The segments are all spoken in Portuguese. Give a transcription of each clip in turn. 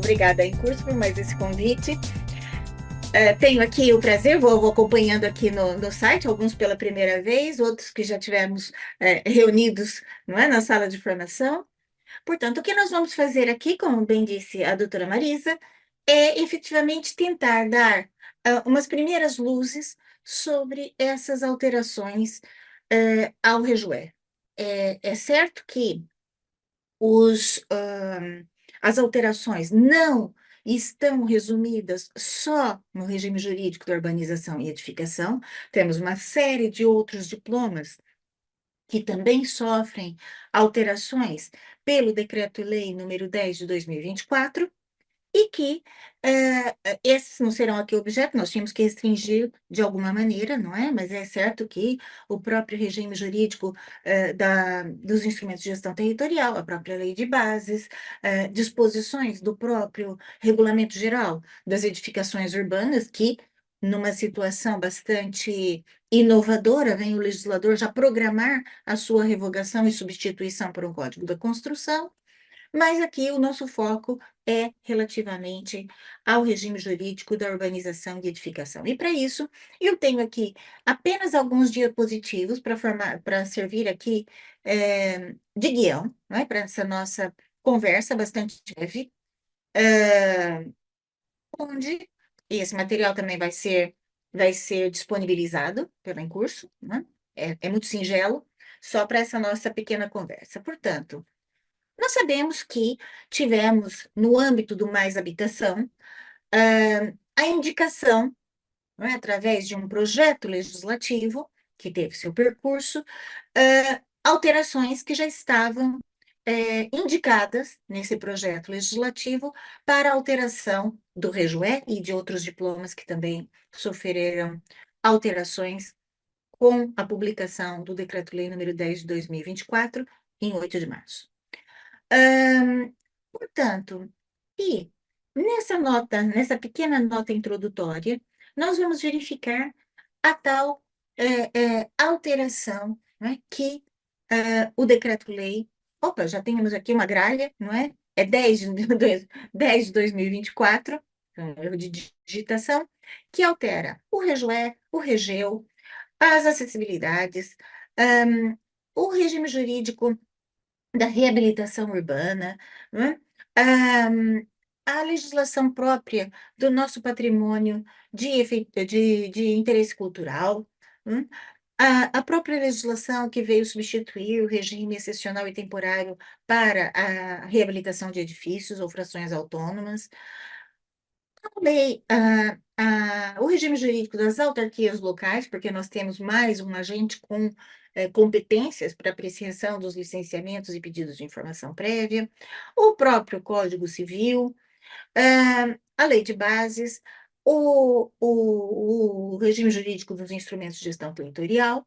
Obrigada, em curso, por mais esse convite. Tenho aqui o prazer, vou acompanhando aqui no site, alguns pela primeira vez, outros que já tivemos reunidos, não é, na sala de formação. Portanto, o que nós vamos fazer aqui, como bem disse a doutora Marisa, é efetivamente tentar dar umas primeiras luzes sobre essas alterações ao rejoé. É certo que os, as alterações não estão resumidas só no regime jurídico da urbanização e edificação, temos uma série de outros diplomas que também sofrem alterações pelo Decreto-Lei número 10 de 2024, e que esses não serão aqui objeto, nós tínhamos que restringir de alguma maneira, não é? Mas é certo que o próprio regime jurídico dos instrumentos de gestão territorial, a própria lei de bases, disposições do próprio regulamento geral das edificações urbanas, que numa situação bastante inovadora, vem o legislador já programar a sua revogação e substituição por um Código da Construção, mas aqui o nosso foco é relativamente ao regime jurídico da urbanização e edificação. E para isso, eu tenho aqui apenas alguns diapositivos para servir aqui de guião, né, para essa nossa conversa bastante breve, é, onde esse material também vai ser disponibilizado pelo Encurso, né? É muito singelo, só para essa nossa pequena conversa. Portanto, nós sabemos que tivemos, no âmbito do Mais Habitação, a indicação, não é, através de um projeto legislativo, que teve seu percurso, alterações que já estavam indicadas nesse projeto legislativo para alteração do REJUE e de outros diplomas que também sofreram alterações com a publicação do Decreto-Lei número 10 de 2024, em 8 de março. Portanto, e nessa pequena nota introdutória, nós vamos verificar a tal alteração, né, que o decreto-lei, opa, já temos aqui uma gralha, não é? É 10 de 2024, um erro de digitação, que altera o REJUE, o REGEU, as acessibilidades, o regime jurídico da reabilitação urbana, não é? Ahm, a legislação própria do nosso patrimônio de interesse cultural, hum? A própria legislação que veio substituir o regime excepcional e temporário para a reabilitação de edifícios ou frações autônomas, o regime jurídico das autarquias locais, porque nós temos mais um agente com competências para apreciação dos licenciamentos e pedidos de informação prévia, o próprio Código Civil, a lei de bases, o regime jurídico dos instrumentos de gestão territorial,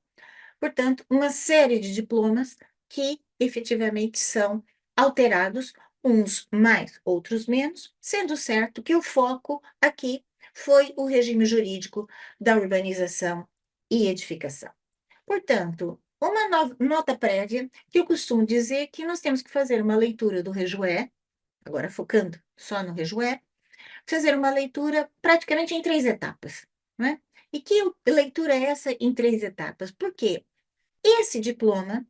portanto, uma série de diplomas que efetivamente são alterados, uns mais, outros menos, sendo certo que o foco aqui foi o regime jurídico da urbanização e edificação. Portanto, uma nota prévia que eu costumo dizer que nós temos que fazer uma leitura do REJUE, agora focando só no REJUE, fazer uma leitura praticamente em 3 etapas, né? E que leitura é essa em 3 etapas? Por quê? Esse diploma,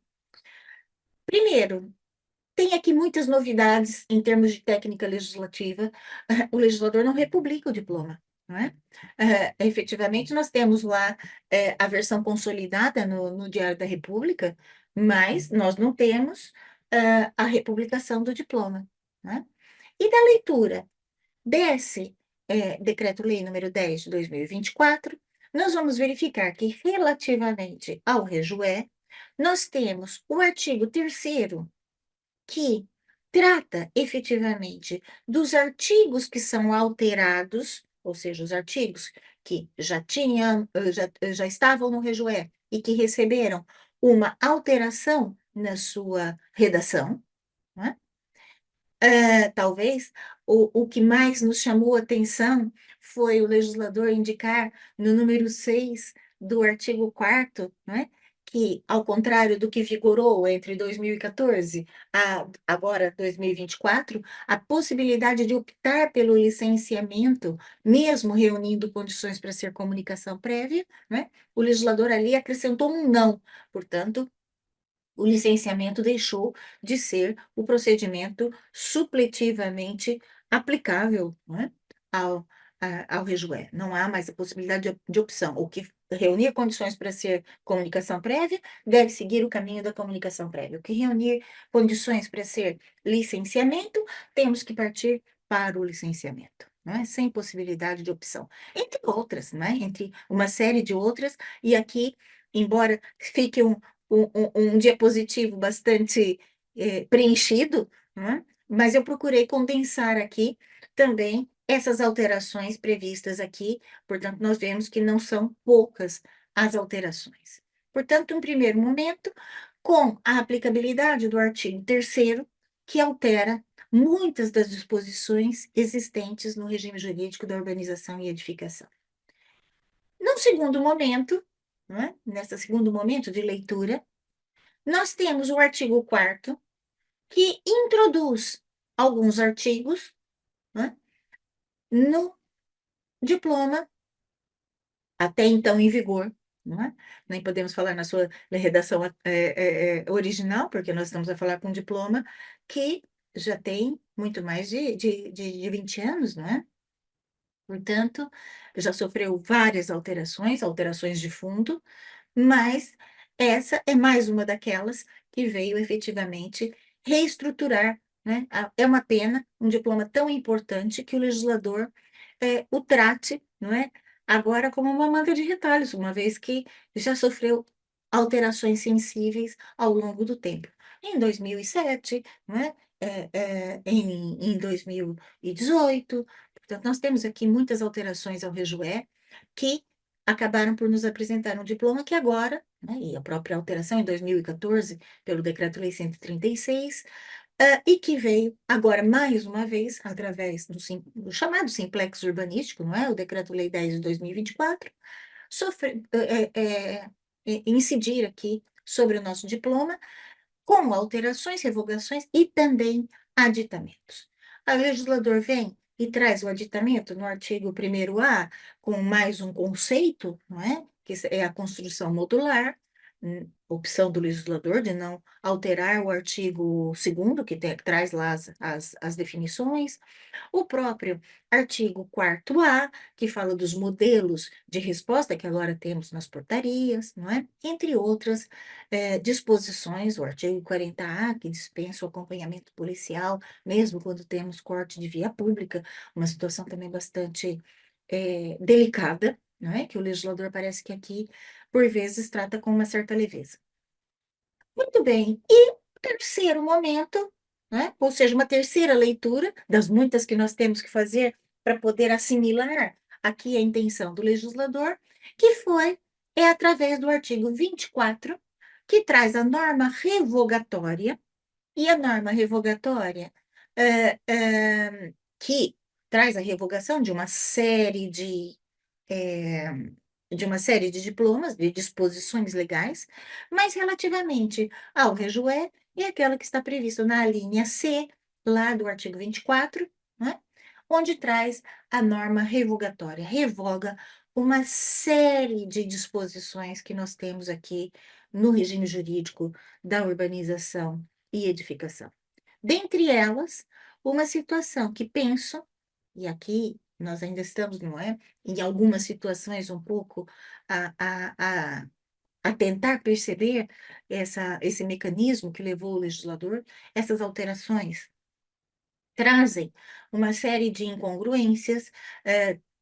primeiro, tem aqui muitas novidades em termos de técnica legislativa. O legislador não republica o diploma, não é? Efetivamente, nós temos lá a versão consolidada no Diário da República, mas nós não temos a republicação do diploma, né? E da leitura desse Decreto-Lei número 10 de 2024, nós vamos verificar que, relativamente ao REJUE, nós temos o artigo 3º, que trata efetivamente dos artigos que são alterados, ou seja, os artigos que já estavam no REJUE e que receberam uma alteração na sua redação, né? Talvez o que mais nos chamou a atenção foi o legislador indicar no número 6 do artigo 4º, né, que, ao contrário do que vigorou entre 2014 a agora 2024, a possibilidade de optar pelo licenciamento, mesmo reunindo condições para ser comunicação prévia, né? O legislador ali acrescentou um não. Portanto, o licenciamento deixou de ser o procedimento supletivamente aplicável, né, ao REGUE. Não há mais a possibilidade de opção. O que reunir condições para ser comunicação prévia deve seguir o caminho da comunicação prévia. O que reunir condições para ser licenciamento, temos que partir para o licenciamento, né, sem possibilidade de opção. Entre outras, né, entre uma série de outras, e aqui, embora fique um diapositivo bastante preenchido, né? Mas eu procurei condensar aqui também essas alterações previstas aqui, portanto, nós vemos que não são poucas as alterações. Portanto, em primeiro momento, com a aplicabilidade do artigo 3º, que altera muitas das disposições existentes no regime jurídico da urbanização e edificação. No segundo momento, né, nesse segundo momento de leitura, nós temos o artigo 4º, que introduz alguns artigos, né, no diploma, até então em vigor, não é? Nem podemos falar na sua redação original, porque nós estamos a falar com um diploma que já tem muito mais de 20 anos, não é? Portanto, já sofreu várias alterações, alterações de fundo, mas essa é mais uma daquelas que veio efetivamente reestruturar, né? É uma pena um diploma tão importante que o legislador o trate, não é? Agora como uma manga de retalhos, uma vez que já sofreu alterações sensíveis ao longo do tempo. Em 2007, não é? Em 2018, portanto, nós temos aqui muitas alterações ao REGUE que acabaram por nos apresentar um diploma que agora, né, e a própria alteração em 2014, pelo Decreto-Lei 136, e que veio agora, mais uma vez, através do chamado simplex urbanístico, não é? O Decreto-Lei 10 de 2024, sofre, incidir aqui sobre o nosso diploma, com alterações, revogações e também aditamentos. O legislador vem e traz o aditamento no artigo 1º-A, com mais um conceito, não é? Que é a construção modular, opção do legislador de não alterar o artigo 2º, que traz lá as definições, o próprio artigo 4º-A, que fala dos modelos de resposta que agora temos nas portarias, não é? Entre outras disposições, o artigo 40A, que dispensa o acompanhamento policial, mesmo quando temos corte de via pública, uma situação também bastante delicada, não é? Que o legislador parece que aqui, por vezes, trata com uma certa leveza. Muito bem. E o terceiro momento, né? Ou seja, uma terceira leitura, das muitas que nós temos que fazer para poder assimilar aqui a intenção do legislador, que é através do artigo 24, que traz a norma revogatória, e a norma revogatória, que traz a revogação eh, de uma série de diplomas, de disposições legais, mas relativamente ao REGUE, é aquela que está prevista na linha C, lá do artigo 24, né? Onde traz a norma revogatória, revoga uma série de disposições que nós temos aqui no regime jurídico da urbanização e edificação. Dentre elas, uma situação que penso, e aqui nós ainda estamos, não é? Em algumas situações um pouco a, a, a, a tentar perceber esse mecanismo que levou o legislador, essas alterações trazem uma série de incongruências,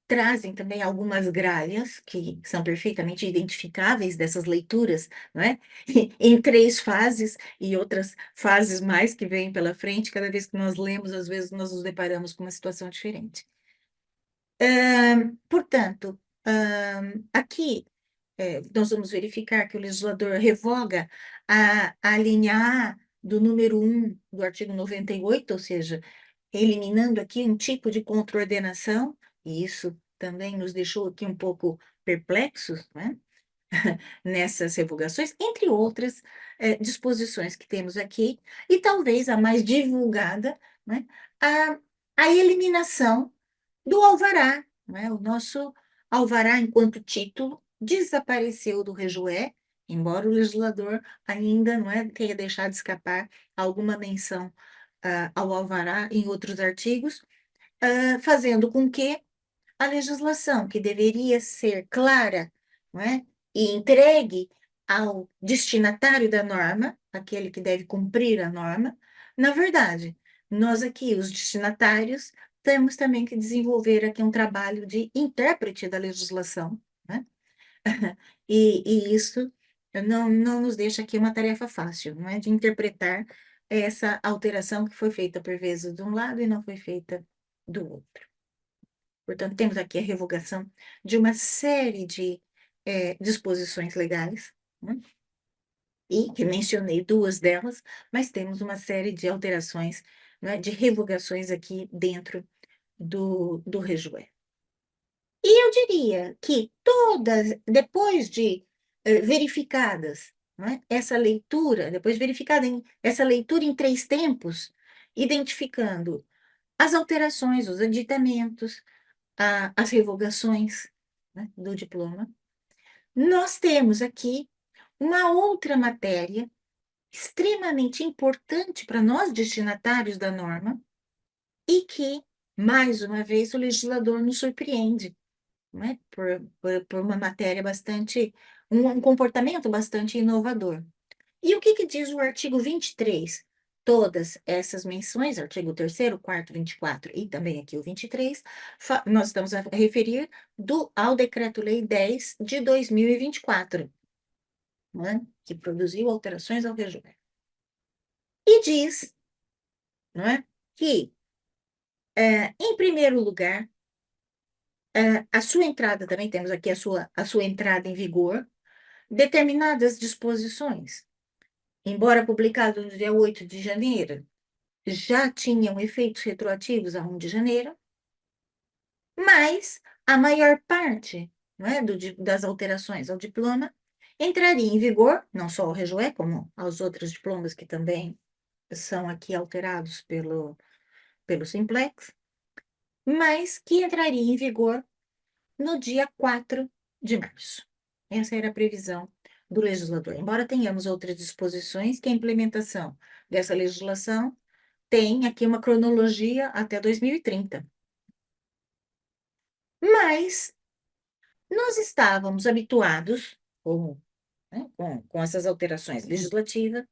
trazem também algumas gralhas que são perfeitamente identificáveis dessas leituras, não é? Em três fases e outras fases mais que vêm pela frente, cada vez que nós lemos, às vezes nós nos deparamos com uma situação diferente. Portanto, aqui nós vamos verificar que o legislador revoga a linha A do número 1 do artigo 98, ou seja, eliminando aqui um tipo de contraordenação, e isso também nos deixou aqui um pouco perplexos, né? nessas revogações, entre outras disposições que temos aqui, e talvez a mais divulgada, né, a, a eliminação do alvará, né? O nosso alvará, enquanto título, desapareceu do rejoé, embora o legislador ainda não é, tenha deixado escapar alguma menção ao alvará em outros artigos, fazendo com que a legislação, que deveria ser clara, não é? E entregue ao destinatário da norma, aquele que deve cumprir a norma, na verdade, nós aqui, os destinatários, temos também que desenvolver aqui um trabalho de intérprete da legislação, né? E isso não nos deixa aqui uma tarefa fácil, não é? De interpretar essa alteração que foi feita por vezes de um lado e não foi feita do outro. Portanto, temos aqui a revogação de uma série de disposições legais, né? E que mencionei duas delas, mas temos uma série de alterações, né, de revogações aqui dentro do rejoé. E eu diria que todas, depois de verificadas, né, essa leitura, depois verificada essa leitura em três tempos, identificando as alterações, os aditamentos, as revogações, né, do diploma, nós temos aqui uma outra matéria extremamente importante para nós destinatários da norma e que, mais uma vez, o legislador nos surpreende, não é? Por uma matéria bastante, um comportamento bastante inovador. E o que que diz o artigo 23? Todas essas menções, artigo 3º, 4º, 24 e também aqui o 23, nós estamos a referir ao Decreto-Lei 10 de 2024, né, que produziu alterações ao regime. E diz, não é, que, em primeiro lugar, a sua entrada, também temos aqui a sua entrada em vigor, determinadas disposições, embora publicado no dia 8 de janeiro, já tinham efeitos retroativos a 1 de janeiro, mas a maior parte, não é, das alterações ao diploma entraria em vigor, não só ao rejoé, como aos outros diplomas que também são aqui alterados pelo Simplex, mas que entraria em vigor no dia 4 de março. Essa era a previsão do legislador. Embora tenhamos outras disposições, que a implementação dessa legislação tem aqui uma cronologia até 2030. Mas nós estávamos habituados, né, com essas alterações legislativas,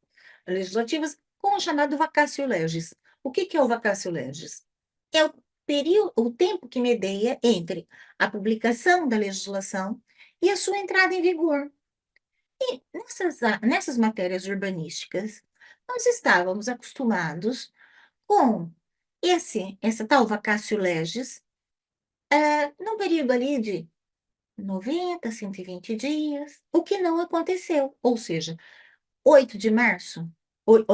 com o chamado vacatio legis. O que que é o vacatio legis? É o período, o tempo que medeia entre a publicação da legislação e a sua entrada em vigor. E nessas matérias urbanísticas, nós estávamos acostumados com essa tal vacatio legis, num período ali de 90, 120 dias, o que não aconteceu. Ou seja, 8 de março,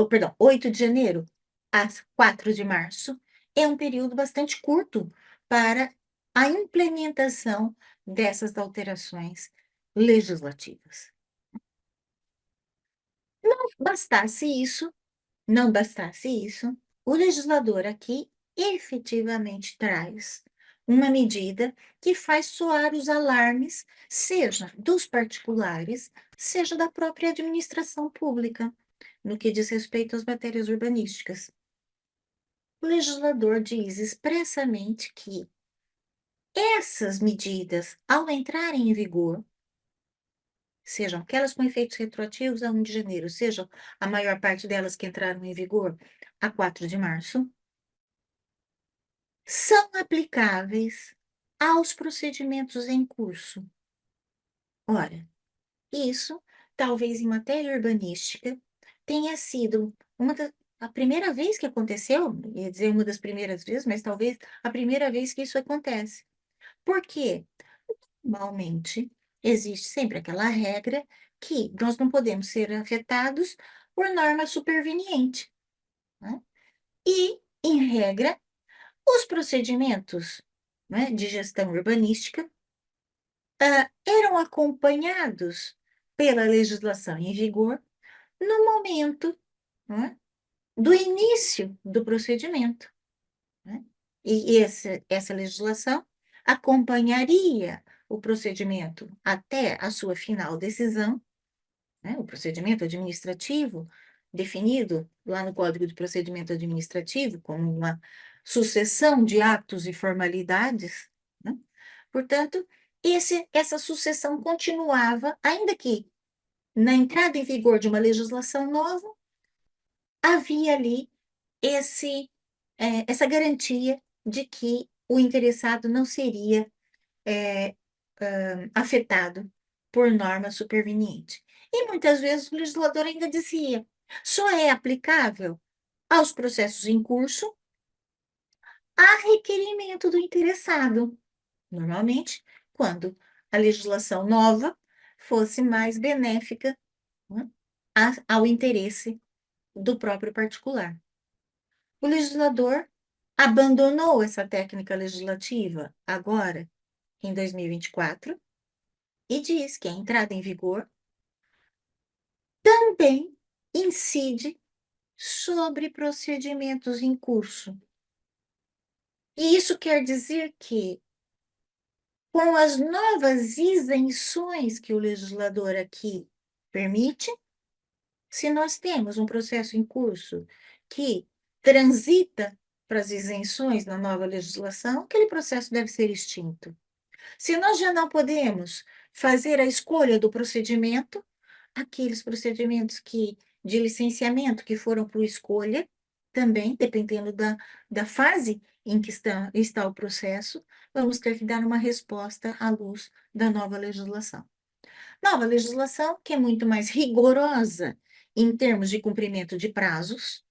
perdão, 8 de janeiro a 4 de março é um período bastante curto para a implementação dessas alterações legislativas. Bastasse isso, não bastasse isso, o legislador aqui efetivamente traz uma medida que faz soar os alarmes, seja dos particulares, seja da própria administração pública, no que diz respeito às matérias urbanísticas. O legislador diz expressamente que essas medidas, ao entrarem em vigor, sejam aquelas com efeitos retroativos a 1 de janeiro, sejam a maior parte delas que entraram em vigor a 4 de março, são aplicáveis aos procedimentos em curso. Ora, isso, talvez em matéria urbanística, tenha sido a primeira vez que aconteceu, ia dizer uma das primeiras vezes, mas talvez a primeira vez que isso acontece. Por quê? Normalmente, existe sempre aquela regra que nós não podemos ser afetados por norma superveniente, né? E, em regra, os procedimentos, né, de gestão urbanística eram acompanhados pela legislação em vigor no momento, não é, do início do procedimento, né? E essa legislação acompanharia o procedimento até a sua final decisão, né? O procedimento administrativo, definido lá no Código de Procedimento Administrativo como uma sucessão de atos e formalidades, né? Portanto, essa sucessão continuava, ainda que na entrada em vigor de uma legislação nova, havia ali essa garantia de que o interessado não seria afetado por norma superveniente. E muitas vezes o legislador ainda dizia: só é aplicável aos processos em curso a requerimento do interessado, normalmente quando a legislação nova fosse mais benéfica, né, ao interesse do próprio particular. O legislador abandonou essa técnica legislativa agora, em 2024, e diz que a entrada em vigor também incide sobre procedimentos em curso. E isso quer dizer que, com as novas isenções que o legislador aqui permite, se nós temos um processo em curso que transita para as isenções na nova legislação, aquele processo deve ser extinto. Se nós já não podemos fazer a escolha do procedimento, aqueles procedimentos de licenciamento que foram por escolha, também, dependendo da fase em que está o processo, vamos ter que dar uma resposta à luz da nova legislação. Nova legislação que é muito mais rigorosa em termos de cumprimento de prazos.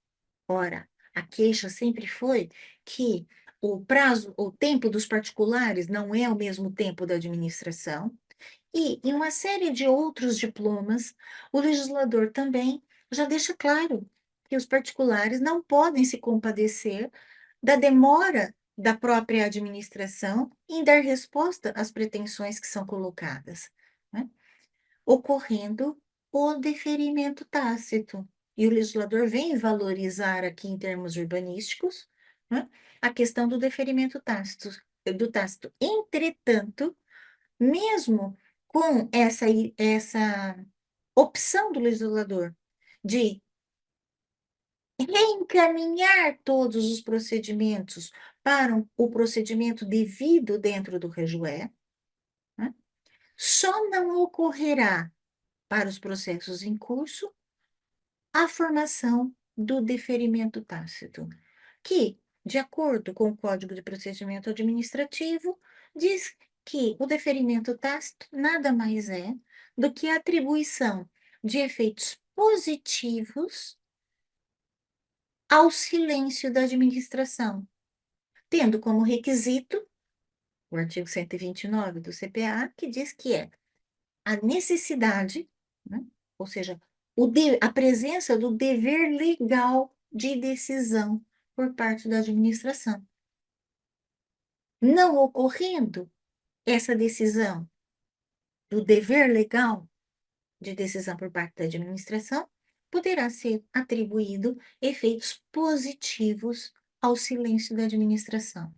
Ora, a queixa sempre foi que o prazo, o tempo dos particulares não é o mesmo tempo da administração. E em uma série de outros diplomas, o legislador também já deixa claro que os particulares não podem se compadecer da demora da própria administração em dar resposta às pretensões que são colocadas, né? Ocorrendo o deferimento tácito. E o legislador vem valorizar aqui em termos urbanísticos, né, a questão do deferimento tácito, do tácito. Entretanto, mesmo com essa opção do legislador de reencaminhar todos os procedimentos para o procedimento devido dentro do REGUE, né, só não ocorrerá para os processos em curso a formação do deferimento tácito, que, de acordo com o Código de Procedimento Administrativo, diz que o deferimento tácito nada mais é do que a atribuição de efeitos positivos ao silêncio da administração, tendo como requisito o artigo 129 do CPA, que diz que é a necessidade, né, ou seja, a presença do dever legal de decisão por parte da administração. Não ocorrendo essa decisão do dever legal de decisão por parte da administração, poderá ser atribuído efeitos positivos ao silêncio da administração.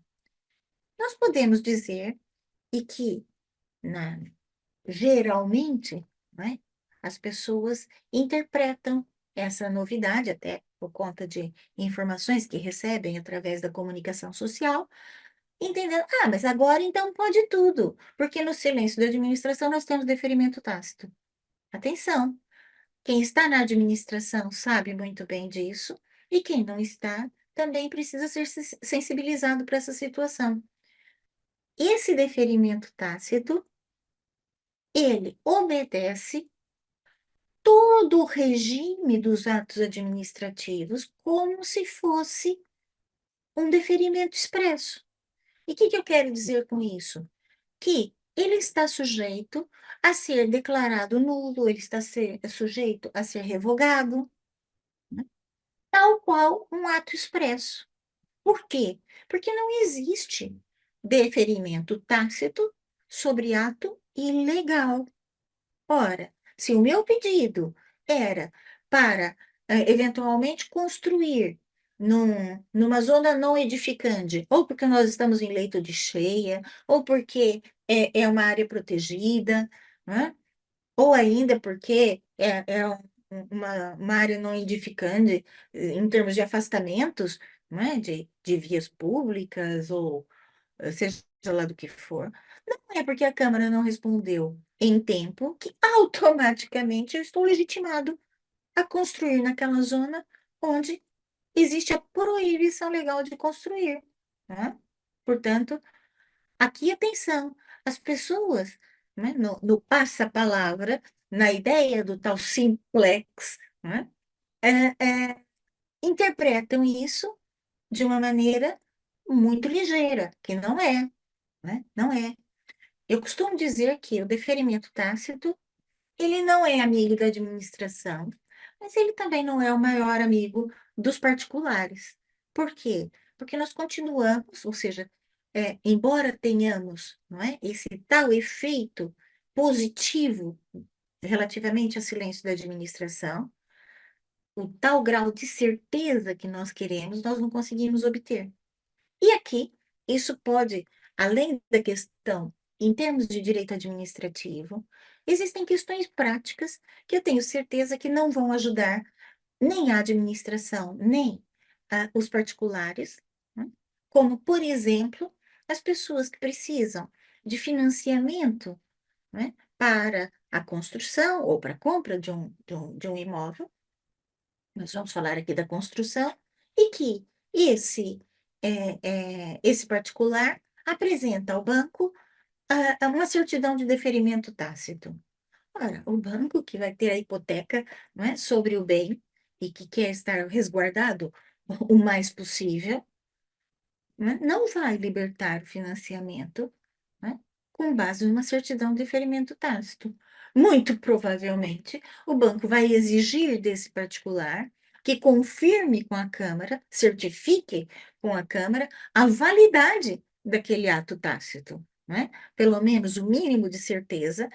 Nós podemos dizer e que, geralmente, né, as pessoas interpretam essa novidade, até por conta de informações que recebem através da comunicação social, entendendo, mas agora então pode tudo, porque no silêncio da administração nós temos deferimento tácito. Atenção, quem está na administração sabe muito bem disso, e quem não está também precisa ser sensibilizado para essa situação. Esse deferimento tácito, ele obedece todo o regime dos atos administrativos como se fosse um deferimento expresso. E o que eu quero dizer com isso? Que ele está sujeito a ser declarado nulo, ele está sujeito a ser revogado, né, tal qual um ato expresso. Por quê? Porque não existe deferimento tácito sobre ato ilegal. Ora, se o meu pedido era para eventualmente construir numa zona não edificante, ou porque nós estamos em leito de cheia, ou porque é uma área protegida, né? Ou ainda porque uma área não edificante em termos de afastamentos, né? De vias públicas, ou seja lá do que for. Não é porque a Câmara não respondeu em tempo que automaticamente eu estou legitimado a construir naquela zona onde existe a proibição legal de construir, né? Portanto, aqui atenção, as pessoas, né, no passa-palavra, na ideia do tal simplex, né, é, é, interpretam isso de uma maneira muito ligeira, que não é, né? Não é. Eu costumo dizer que o deferimento tácito, ele não é amigo da administração, mas ele também não é o maior amigo dos particulares. Por quê? Porque nós continuamos, ou seja, embora tenhamos, não é, esse tal efeito positivo relativamente ao silêncio da administração, o tal grau de certeza que nós queremos, nós não conseguimos obter. E aqui, isso pode, além da questão em termos de direito administrativo, existem questões práticas que eu tenho certeza que não vão ajudar nem a administração, nem os particulares, né? Como, por exemplo, as pessoas que precisam de financiamento, né, para a construção ou para a compra de um imóvel. Nós vamos falar aqui da construção, e que esse particular apresenta ao banco uma certidão de deferimento tácito. Ora, o banco que vai ter a hipoteca, não é, sobre o bem e que quer estar resguardado o mais possível, né, não vai libertar o financiamento, né, com base numa certidão de deferimento tácito. Muito provavelmente, o banco vai exigir desse particular que confirme com a Câmara, certifique com a Câmara a validade daquele ato tácito, né? Pelo menos o mínimo de certeza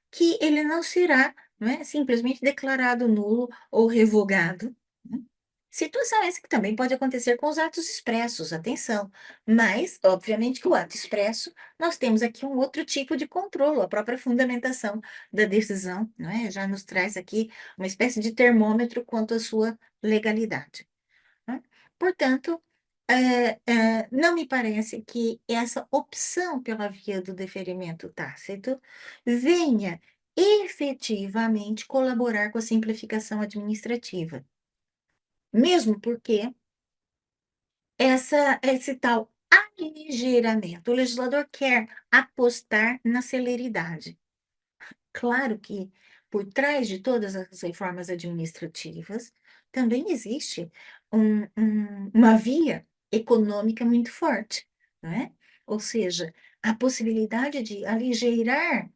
que ele não será, não é, simplesmente declarado nulo ou revogado, né? Situação essa que também pode acontecer com os atos expressos, atenção. Mas, obviamente, que o ato expresso, nós temos aqui um outro tipo de controle, a própria fundamentação da decisão, não é? Já nos traz aqui uma espécie de termômetro quanto à sua legalidade, né? Portanto, não me parece que essa opção pela via do deferimento tácito venha efetivamente colaborar com a simplificação administrativa. Mesmo porque esse tal aligeiramento, o legislador quer apostar na celeridade. Claro que por trás de todas as reformas administrativas também existe uma via econômica muito forte, não é? Ou seja, a possibilidade de aligeirar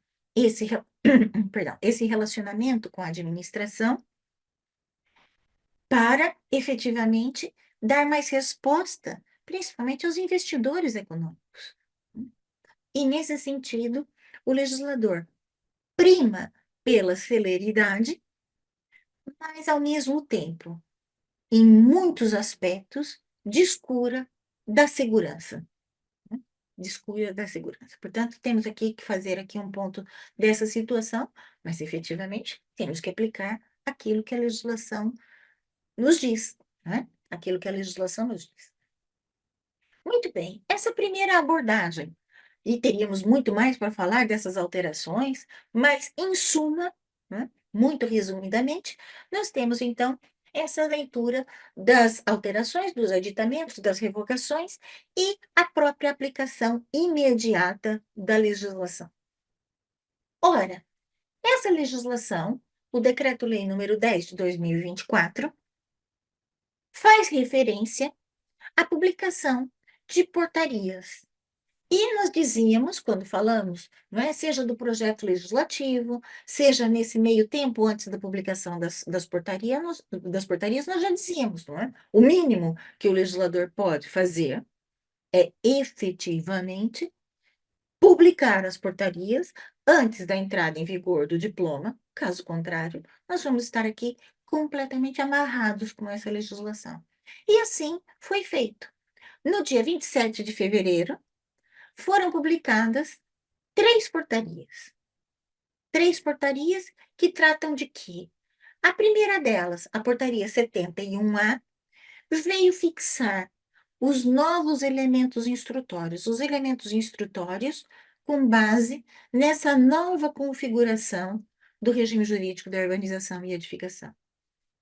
perdão, esse relacionamento com a administração para efetivamente dar mais resposta, principalmente aos investidores econômicos. E nesse sentido, o legislador prima pela celeridade, mas ao mesmo tempo, em muitos aspectos, descura da segurança, né? Descura da segurança. Portanto, temos aqui que fazer aqui um ponto dessa situação, mas efetivamente temos que aplicar aquilo que a legislação nos diz, né? Aquilo que a legislação nos diz. Muito bem, essa primeira abordagem, e teríamos muito mais para falar dessas alterações, mas, em suma, né, muito resumidamente, nós temos então essa leitura das alterações, dos aditamentos, das revogações e a própria aplicação imediata da legislação. Ora, essa legislação, o Decreto-Lei número 10 de 2024, faz referência à publicação de portarias. E nós dizíamos, quando falamos, não é, seja do projeto legislativo, seja nesse meio tempo antes da publicação das portarias, nós já dizíamos, não é? O mínimo que o legislador pode fazer é efetivamente publicar as portarias antes da entrada em vigor do diploma. Caso contrário, nós vamos estar aqui completamente amarrados com essa legislação. E assim foi feito. No dia 27 de fevereiro, foram publicadas três portarias. Três portarias que tratam de quê? A primeira delas, a portaria 71A, veio fixar os novos elementos instrutórios, os elementos instrutórios com base nessa nova configuração do regime jurídico da urbanização e edificação,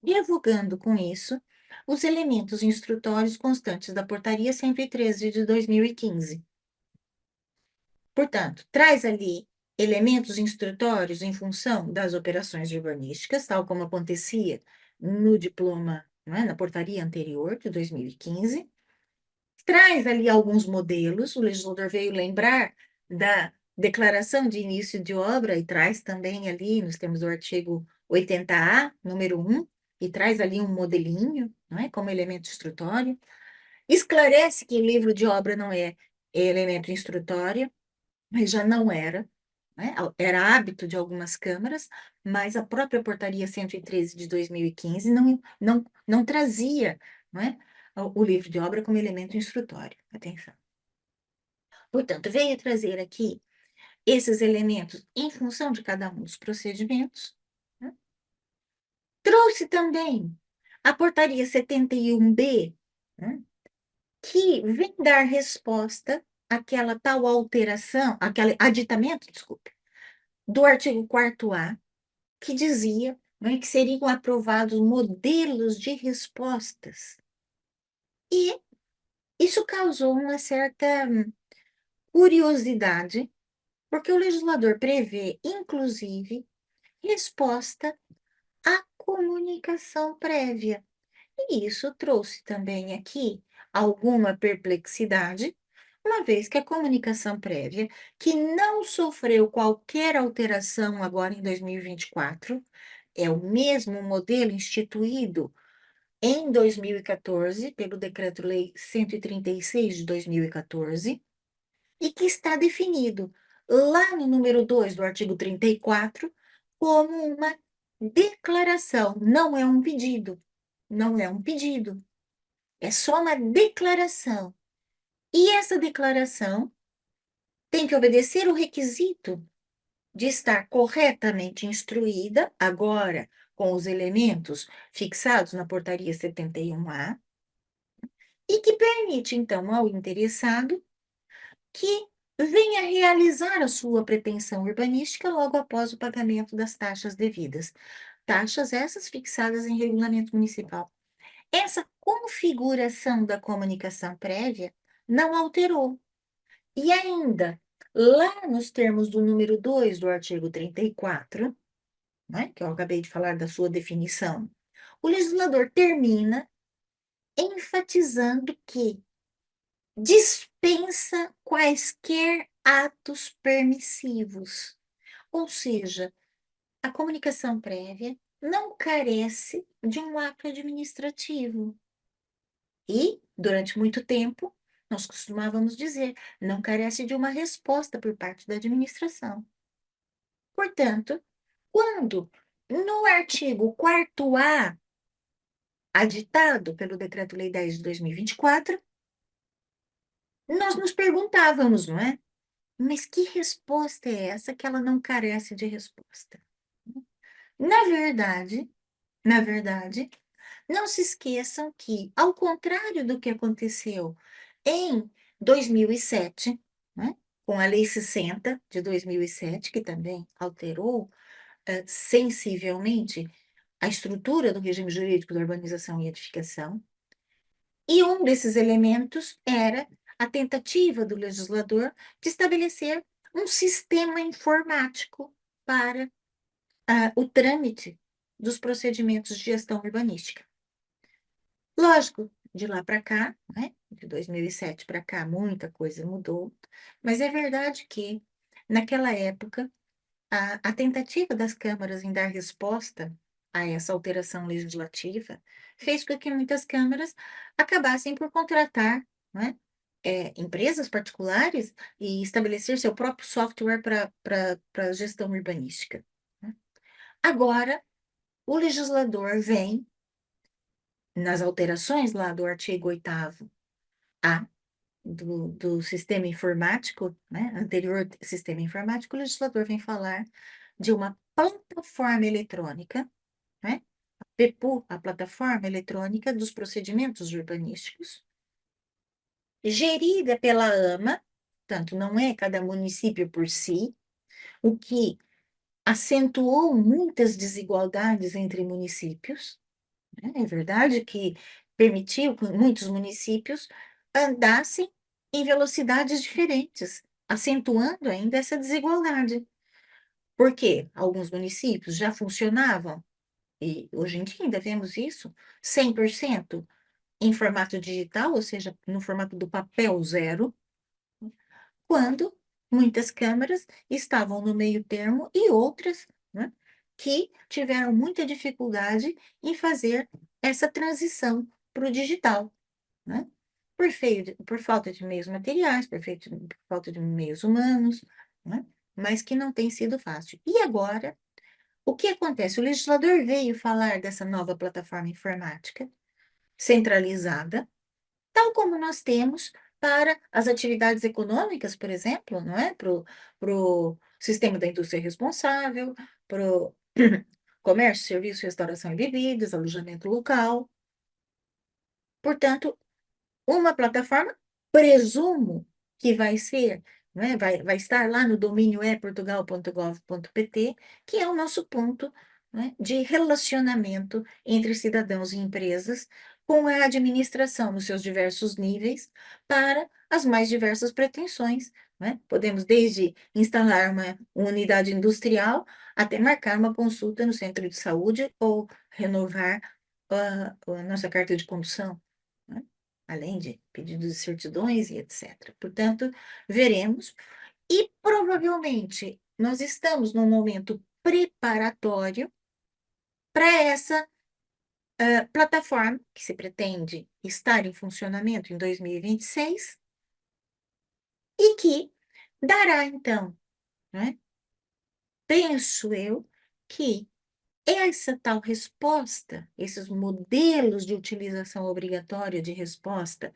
revogando com isso os elementos instrutórios constantes da portaria 113 de 2015. Portanto, traz ali elementos instrutórios em função das operações urbanísticas, tal como acontecia no diploma, não é, na portaria anterior, de 2015. Traz ali alguns modelos, o legislador veio lembrar da declaração de início de obra e traz também ali, nós temos o artigo 80A, número 1, e traz ali um modelinho, não é, como elemento instrutório. Esclarece que o livro de obra não é elemento instrutório, mas já não era, né? Era hábito de algumas câmaras, mas a própria portaria 113 de 2015 não trazia, não é, o livro de obra como elemento instrutório. Atenção. Portanto, veio trazer aqui esses elementos em função de cada um dos procedimentos, né? Trouxe também a portaria 71B, né, que vem dar resposta àquela tal alteração, aquele aditamento, desculpe, do artigo 4º A, que dizia, né, que seriam aprovados modelos de respostas. E isso causou uma certa curiosidade, porque o legislador prevê, inclusive, resposta à comunicação prévia. E isso trouxe também aqui alguma perplexidade, uma vez que a comunicação prévia, que não sofreu qualquer alteração agora em 2024, é o mesmo modelo instituído em 2014 pelo Decreto-Lei 136 de 2014, e que está definido lá no número 2 do artigo 34 como uma declaração, não é um pedido. Não é um pedido, é só uma declaração. E essa declaração tem que obedecer o requisito de estar corretamente instruída, agora com os elementos fixados na portaria 71A, e que permite, então, ao interessado que venha realizar a sua pretensão urbanística logo após o pagamento das taxas devidas. Taxas essas fixadas em regulamento municipal. Essa configuração da comunicação prévia não alterou. E ainda, lá nos termos do número 2 do artigo 34, né, que eu acabei de falar da sua definição, o legislador termina enfatizando que dispensa quaisquer atos permissivos. Ou seja, a comunicação prévia não carece de um ato administrativo. E, durante muito tempo, nós costumávamos dizer, não carece de uma resposta por parte da administração. Portanto, quando no artigo 4º A, aditado pelo Decreto-Lei 10 de 2024, nós nos perguntávamos, não é? Mas que resposta é essa que ela não carece de resposta? Na verdade, na verdade, não se esqueçam que, ao contrário do que aconteceu em 2007, né, com a Lei 60 de 2007, que também alterou sensivelmente a estrutura do regime jurídico da urbanização e edificação, e um desses elementos era a tentativa do legislador de estabelecer um sistema informático para o trâmite dos procedimentos de gestão urbanística. Lógico, de lá para cá, né, de 2007 para cá, muita coisa mudou, mas é verdade que, naquela época, a tentativa das câmaras em dar resposta a essa alteração legislativa fez com que muitas câmaras acabassem por contratar, né, empresas particulares e estabelecer seu próprio software para gestão urbanística, né? Agora, o legislador vem, nas alterações lá do artigo 8º-A do sistema informático, né, anterior sistema informático, o legislador vem falar de uma plataforma eletrônica, né, a PEPU, a Plataforma Eletrônica dos Procedimentos Urbanísticos, gerida pela AMA, portanto, não é cada município por si, o que acentuou muitas desigualdades entre municípios, né? É verdade que permitiu que muitos municípios andassem em velocidades diferentes, acentuando ainda essa desigualdade. Porque alguns municípios já funcionavam, e hoje em dia ainda vemos isso, 100% em formato digital, ou seja, no formato do papel zero, quando muitas câmaras estavam no meio termo e outras, né, que tiveram muita dificuldade em fazer essa transição para o digital, né? Por falta de meios materiais, por falta de meios humanos, né? Mas que não tem sido fácil. E agora, o que acontece? O legislador veio falar dessa nova plataforma informática centralizada, tal como nós temos para as atividades econômicas, por exemplo, não é? Para o sistema da indústria responsável, para o comércio, serviço, restauração e bebidas, alojamento local. Portanto, uma plataforma, presumo que vai ser, né, vai estar lá no domínio eportugal.gov.pt, que é o nosso ponto, né, de relacionamento entre cidadãos e empresas com a administração nos seus diversos níveis para as mais diversas pretensões, né? Podemos desde instalar uma unidade industrial até marcar uma consulta no centro de saúde ou renovar a nossa carta de condução, né? Além de pedidos de certidões e etc. Portanto, veremos. E provavelmente nós estamos num momento preparatório para essa plataforma que se pretende estar em funcionamento em 2026 e que dará, então, né, penso eu, que essa tal resposta, esses modelos de utilização obrigatória de resposta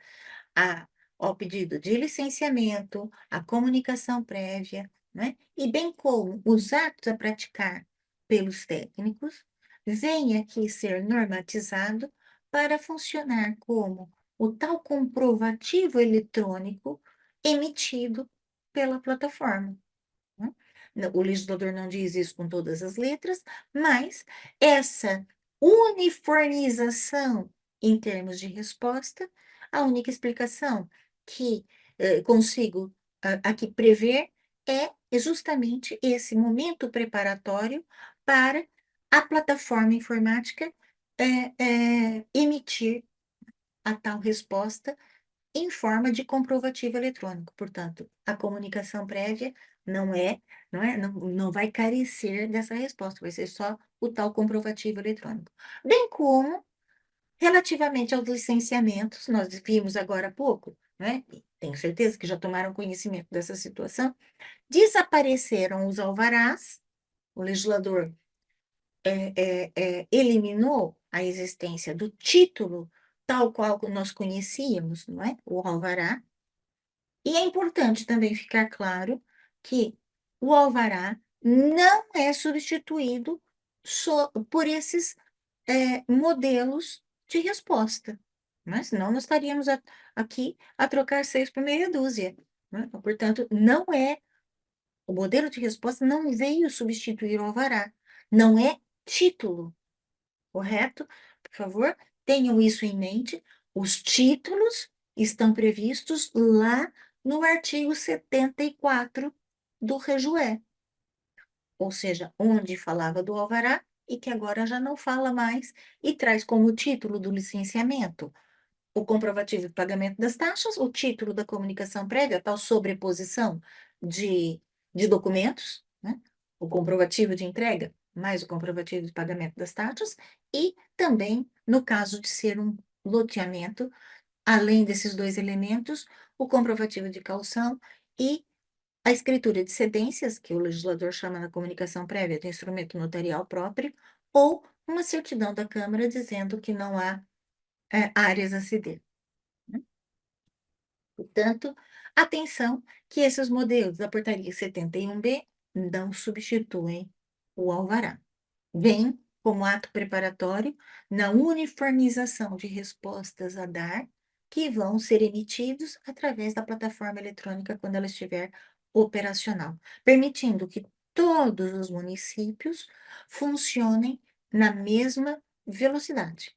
a, ao pedido de licenciamento, a comunicação prévia, né? E bem como os atos a praticar pelos técnicos, vem aqui ser normatizado para funcionar como o tal comprovativo eletrônico emitido pela plataforma, né? O legislador não diz isso com todas as letras, mas essa uniformização em termos de resposta, a única explicação que consigo aqui prever é justamente esse momento preparatório para a plataforma informática emitir a tal resposta em forma de comprovativo eletrônico. Portanto, a comunicação prévia não é, não vai carecer dessa resposta, vai ser só o tal comprovativo eletrônico. Bem como, relativamente aos licenciamentos, nós vimos agora há pouco, né? E tenho certeza que já tomaram conhecimento dessa situação, desapareceram os alvarás, o legislador eliminou a existência do título tal qual nós conhecíamos, não é? O alvará. E é importante também ficar claro que o alvará não é substituído por esses modelos de resposta, né? Senão nós estaríamos aqui a trocar seis por meia dúzia, né? Portanto, não é, o modelo de resposta não veio substituir o alvará, não é título, correto? Por favor, tenham isso em mente. Os títulos estão previstos lá no artigo 74 do REGUE, ou seja, onde falava do alvará e que agora já não fala mais, e traz como título do licenciamento o comprovativo de pagamento das taxas, o título da comunicação prévia, a tal sobreposição de, de documentos, né? O comprovativo de entrega, mais o comprovativo de pagamento das taxas, e também, no caso de ser um loteamento, além desses dois elementos, o comprovativo de caução e a escritura de cedências, que o legislador chama na comunicação prévia de instrumento notarial próprio, ou uma certidão da Câmara dizendo que não há áreas a ceder, né? Portanto, atenção que esses modelos da portaria 71B não substituem o alvará. Vem como ato preparatório na uniformização de respostas a dar que vão ser emitidos através da plataforma eletrônica quando ela estiver operacional, permitindo que todos os municípios funcionem na mesma velocidade,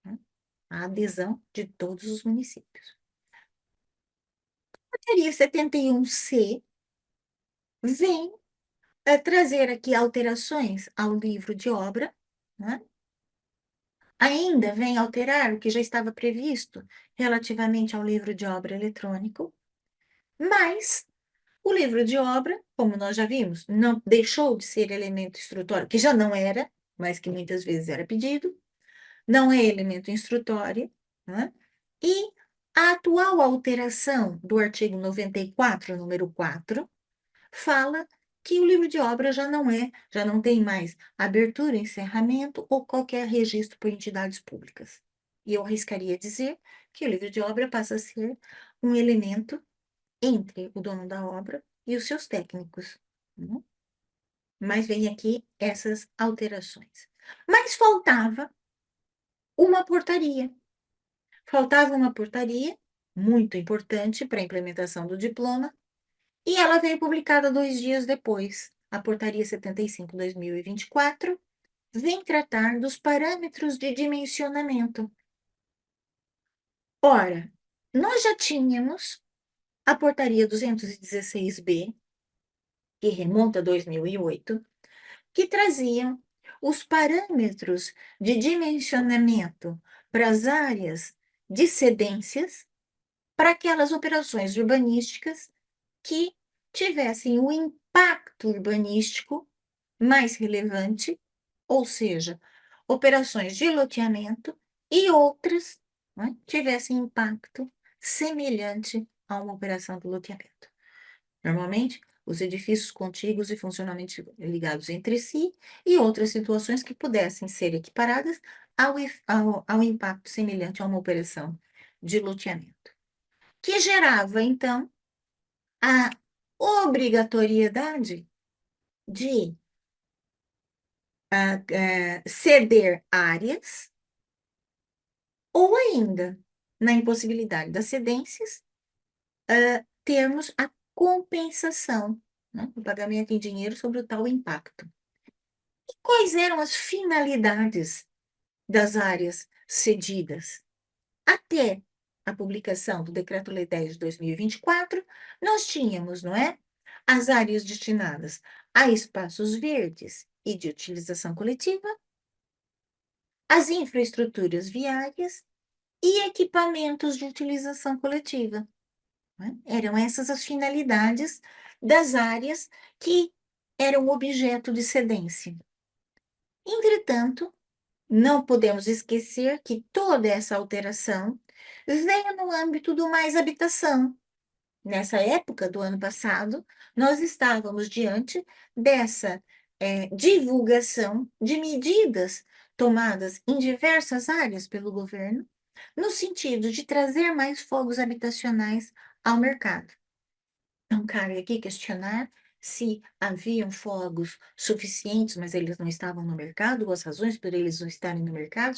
né? A adesão de todos os municípios. A portaria 71C vem trazer aqui alterações ao livro de obra, né? Ainda vem alterar o que já estava previsto relativamente ao livro de obra eletrônico, mas o livro de obra, como nós já vimos, não deixou de ser elemento instrutório, que já não era, mas que muitas vezes era pedido, não é elemento instrutório, né? E a atual alteração do artigo 94, número 4, fala que o livro de obra já não tem mais abertura, encerramento ou qualquer registro por entidades públicas. E eu arriscaria dizer que o livro de obra passa a ser um elemento entre o dono da obra e os seus técnicos, né? Mas vem aqui essas alterações. Mas uma portaria. Faltava uma portaria muito importante para a implementação do diploma, e ela veio publicada 2 dias depois. A Portaria 75/2024 vem tratar dos parâmetros de dimensionamento. Ora, nós já tínhamos a Portaria 216B, que remonta a 2008, que traziam os parâmetros de dimensionamento para as áreas de cedências para aquelas operações urbanísticas que tivessem o impacto urbanístico mais relevante, ou seja, operações de loteamento e outras, né, tivessem impacto semelhante a uma operação de loteamento. Normalmente, os edifícios contíguos e funcionalmente ligados entre si e outras situações que pudessem ser equiparadas ao impacto semelhante a uma operação de loteamento, que gerava, então, a obrigatoriedade de ceder áreas, ou ainda, na impossibilidade das cedências, termos a compensação, né, o pagamento em dinheiro sobre o tal impacto. E quais eram as finalidades das áreas cedidas? Até a publicação do Decreto-Lei 10 de 2024, nós tínhamos, não é? As áreas destinadas a espaços verdes e de utilização coletiva, as infraestruturas viárias e equipamentos de utilização coletiva, né? Eram essas as finalidades das áreas que eram objeto de cedência. Entretanto, não podemos esquecer que toda essa alteração veio no âmbito do mais habitação. Nessa época do ano passado, nós estávamos diante dessa divulgação de medidas tomadas em diversas áreas pelo governo, no sentido de trazer mais fogos habitacionais ao mercado. Não cabe aqui questionar se haviam fogos suficientes, mas eles não estavam no mercado, ou as razões por eles não estarem no mercado,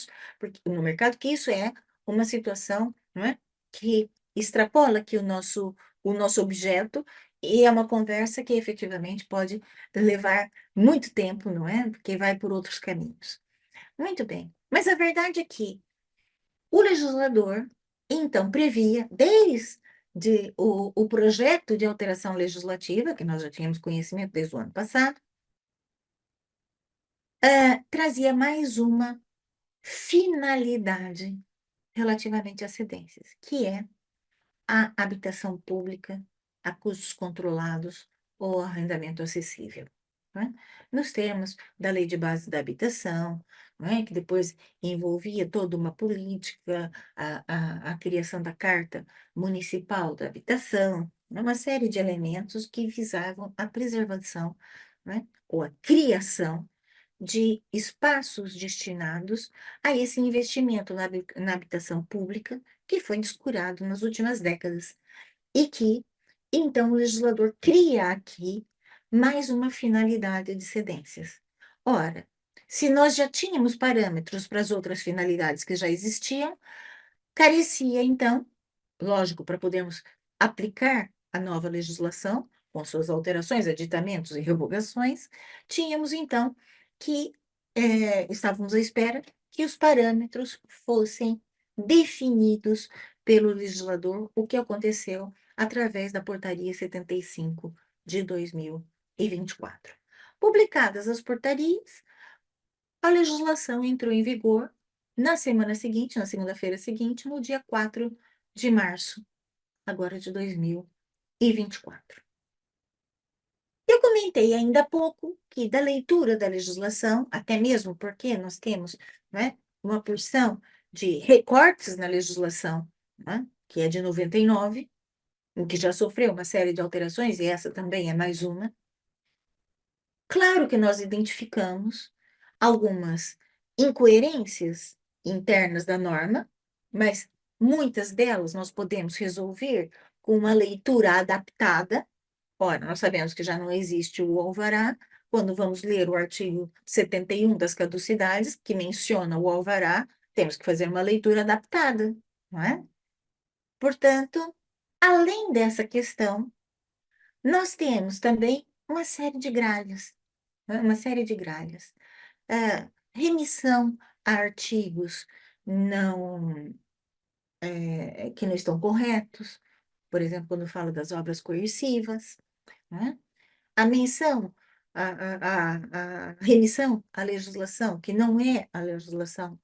que isso é uma situação, não é, que extrapola aqui o nosso objeto, e é uma conversa que efetivamente pode levar muito tempo, não é? Porque vai por outros caminhos. Muito bem. Mas a verdade é que o legislador, então, previa, desde o projeto de alteração legislativa, que nós já tínhamos conhecimento desde o ano passado, trazia mais uma finalidade relativamente às cedências, que é a habitação pública a custos controlados ou arrendamento acessível, né? Nos termos da Lei de Base da Habitação, não é? Que depois envolvia toda uma política, a criação da Carta Municipal da Habitação, né? Uma série de elementos que visavam a preservação, né? Ou a criação de espaços destinados a esse investimento na habitação pública, que foi descurado nas últimas décadas. E que, então, o legislador cria aqui mais uma finalidade de cedências. Ora, se nós já tínhamos parâmetros para as outras finalidades que já existiam, carecia, então, lógico, para podermos aplicar a nova legislação, com suas alterações, aditamentos e revogações, tínhamos, então, que estávamos à espera que os parâmetros fossem definidos pelo legislador, o que aconteceu através da Portaria 75 de 2024. Publicadas as portarias, a legislação entrou em vigor na semana seguinte, na segunda-feira seguinte, no dia 4 de março, agora de 2024. Eu comentei ainda há pouco que da leitura da legislação, até mesmo porque nós temos, né, uma porção de recortes na legislação, né, que é de 99, o que já sofreu uma série de alterações, e essa também é mais uma. Claro que nós identificamos algumas incoerências internas da norma, mas muitas delas nós podemos resolver com uma leitura adaptada. Ora, nós sabemos que já não existe o alvará, quando vamos ler o artigo 71 das caducidades, que menciona o alvará, temos que fazer uma leitura adaptada, não é? Portanto, além dessa questão, nós temos também uma série de gralhas, né? Uma série de gralhas. Remissão a artigos não, que não estão corretos, por exemplo, quando falo das obras coercivas, né? A menção, a remissão à legislação, que não é a legislação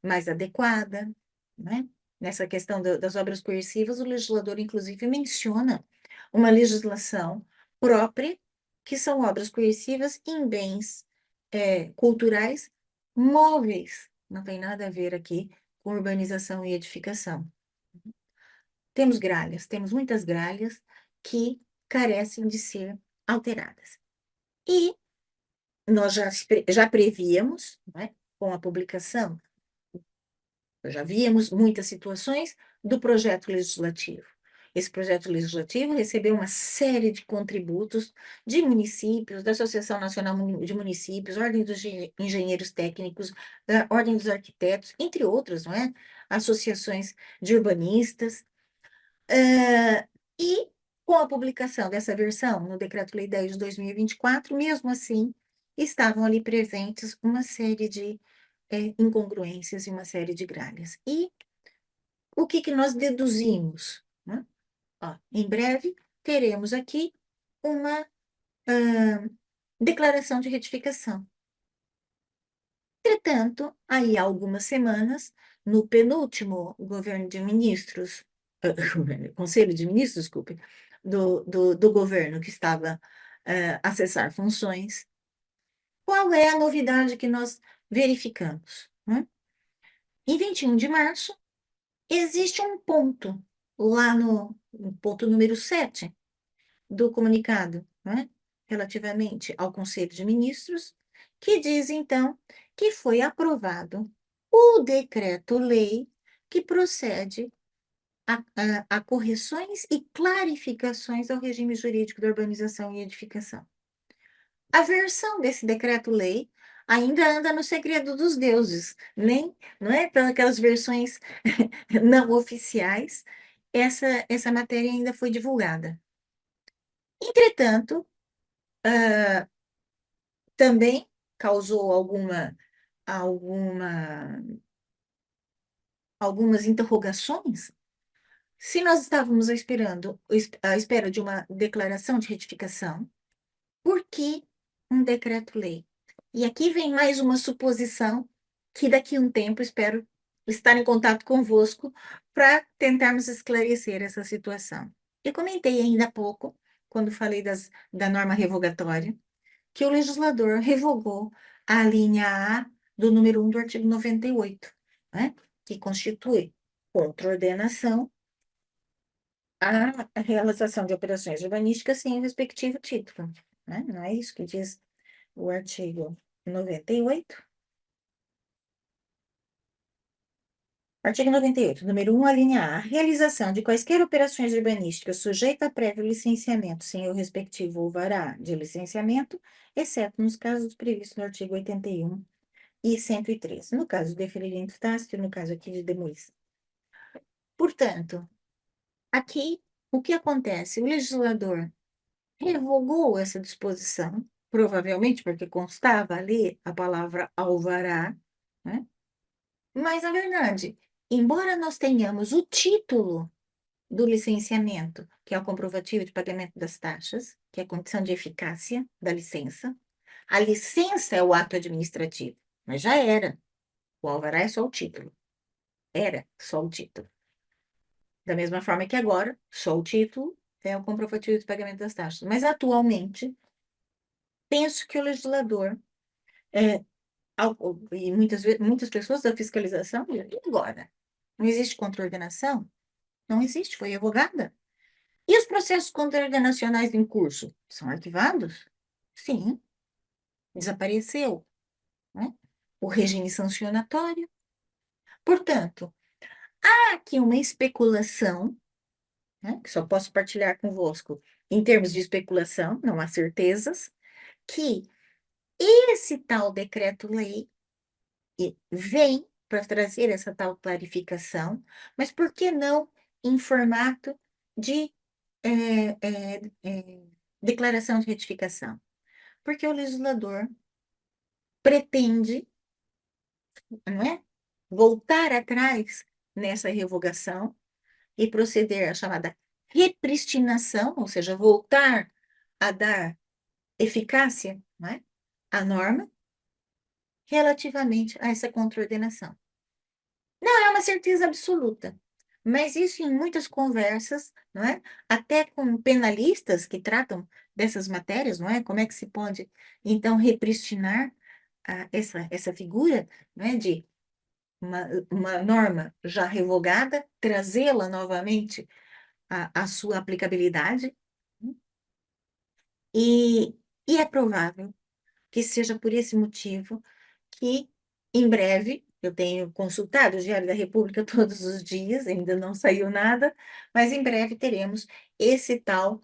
mais adequada, né? Nessa questão das obras coercivas, o legislador, inclusive, menciona uma legislação própria, que são obras coercivas em bens culturais móveis. Não tem nada a ver aqui com urbanização e edificação. Temos gralhas, temos muitas gralhas que carecem de ser alteradas. E nós já prevíamos, né, com a publicação, já víamos muitas situações do projeto legislativo. Esse projeto legislativo recebeu uma série de contributos de municípios, da Associação Nacional de Municípios, Ordem dos Engenheiros Técnicos, da Ordem dos Arquitetos, entre outras, não é? Associações de urbanistas. E com a publicação dessa versão no Decreto-Lei 10 de 2024, mesmo assim, estavam ali presentes uma série de incongruências e uma série de gralhas. E o que que nós deduzimos, né? Ó, em breve, teremos aqui uma declaração de retificação. Entretanto, aí há algumas semanas, no penúltimo governo de ministros, Conselho de Ministros, desculpe, do governo que estava a cessar funções, qual é a novidade que nós verificamos, né? Em 21 de março, existe um ponto lá no ponto número 7 do comunicado, né, relativamente ao Conselho de Ministros, que diz, então, que foi aprovado o decreto-lei que procede a correções e clarificações ao regime jurídico da urbanização e edificação. A versão desse decreto-lei ainda anda no segredo dos deuses, nem, não é? Pelas versões não oficiais, essa matéria ainda foi divulgada. Entretanto, também causou alguma, algumas interrogações. Se nós estávamos à espera de uma declaração de retificação, por que um decreto-lei? E aqui vem mais uma suposição que daqui a um tempo espero estar em contato convosco para tentarmos esclarecer essa situação. Eu comentei ainda há pouco, quando falei da norma revogatória, que o legislador revogou a linha A do número 1 do artigo 98, né? Que constitui contraordenação a realização de operações urbanísticas sem o respectivo título, né? Não é isso que diz o artigo 98? Artigo 98, número 1, alínea A. A realização de quaisquer operações urbanísticas sujeita a prévio licenciamento sem o respectivo alvará de licenciamento, exceto nos casos previstos no artigo 81 e 103, no caso de deferimento tácito e no caso aqui de demolição. Portanto, aqui, o que acontece? O legislador revogou essa disposição, provavelmente porque constava ali a palavra alvará, né? Mas, na verdade, embora nós tenhamos o título do licenciamento, que é o comprovativo de pagamento das taxas, que é a condição de eficácia da licença, a licença é o ato administrativo, mas já era. O alvará é só o título. Era só o título. Da mesma forma que agora, só o título é o comprovativo de pagamento das taxas. Mas, atualmente, penso que o legislador, é, e muitas pessoas da fiscalização, e agora? Não existe contraordenação? Não existe, foi revogada. E os processos contraordenacionais em curso? São arquivados? Sim, desapareceu, né? O regime sancionatório. Portanto, há aqui uma especulação, né, que só posso partilhar convosco em termos de especulação, não há certezas, que esse tal decreto-lei vem para trazer essa tal clarificação, mas por que não em formato de declaração de retificação? Porque o legislador pretende, não é, voltar atrás nessa revogação e proceder à chamada repristinação, ou seja, voltar a dar eficácia, não é, à norma relativamente a essa contraordenação. Não é uma certeza absoluta, mas isso em muitas conversas, não é? Até com penalistas que tratam dessas matérias, não é? Como é que se pode, então, repristinar essa figura, não é? De uma norma já revogada, trazê-la novamente à sua aplicabilidade, e, e é provável que seja por esse motivo que, em breve, eu tenho consultado o Diário da República todos os dias, ainda não saiu nada, mas em breve teremos esse tal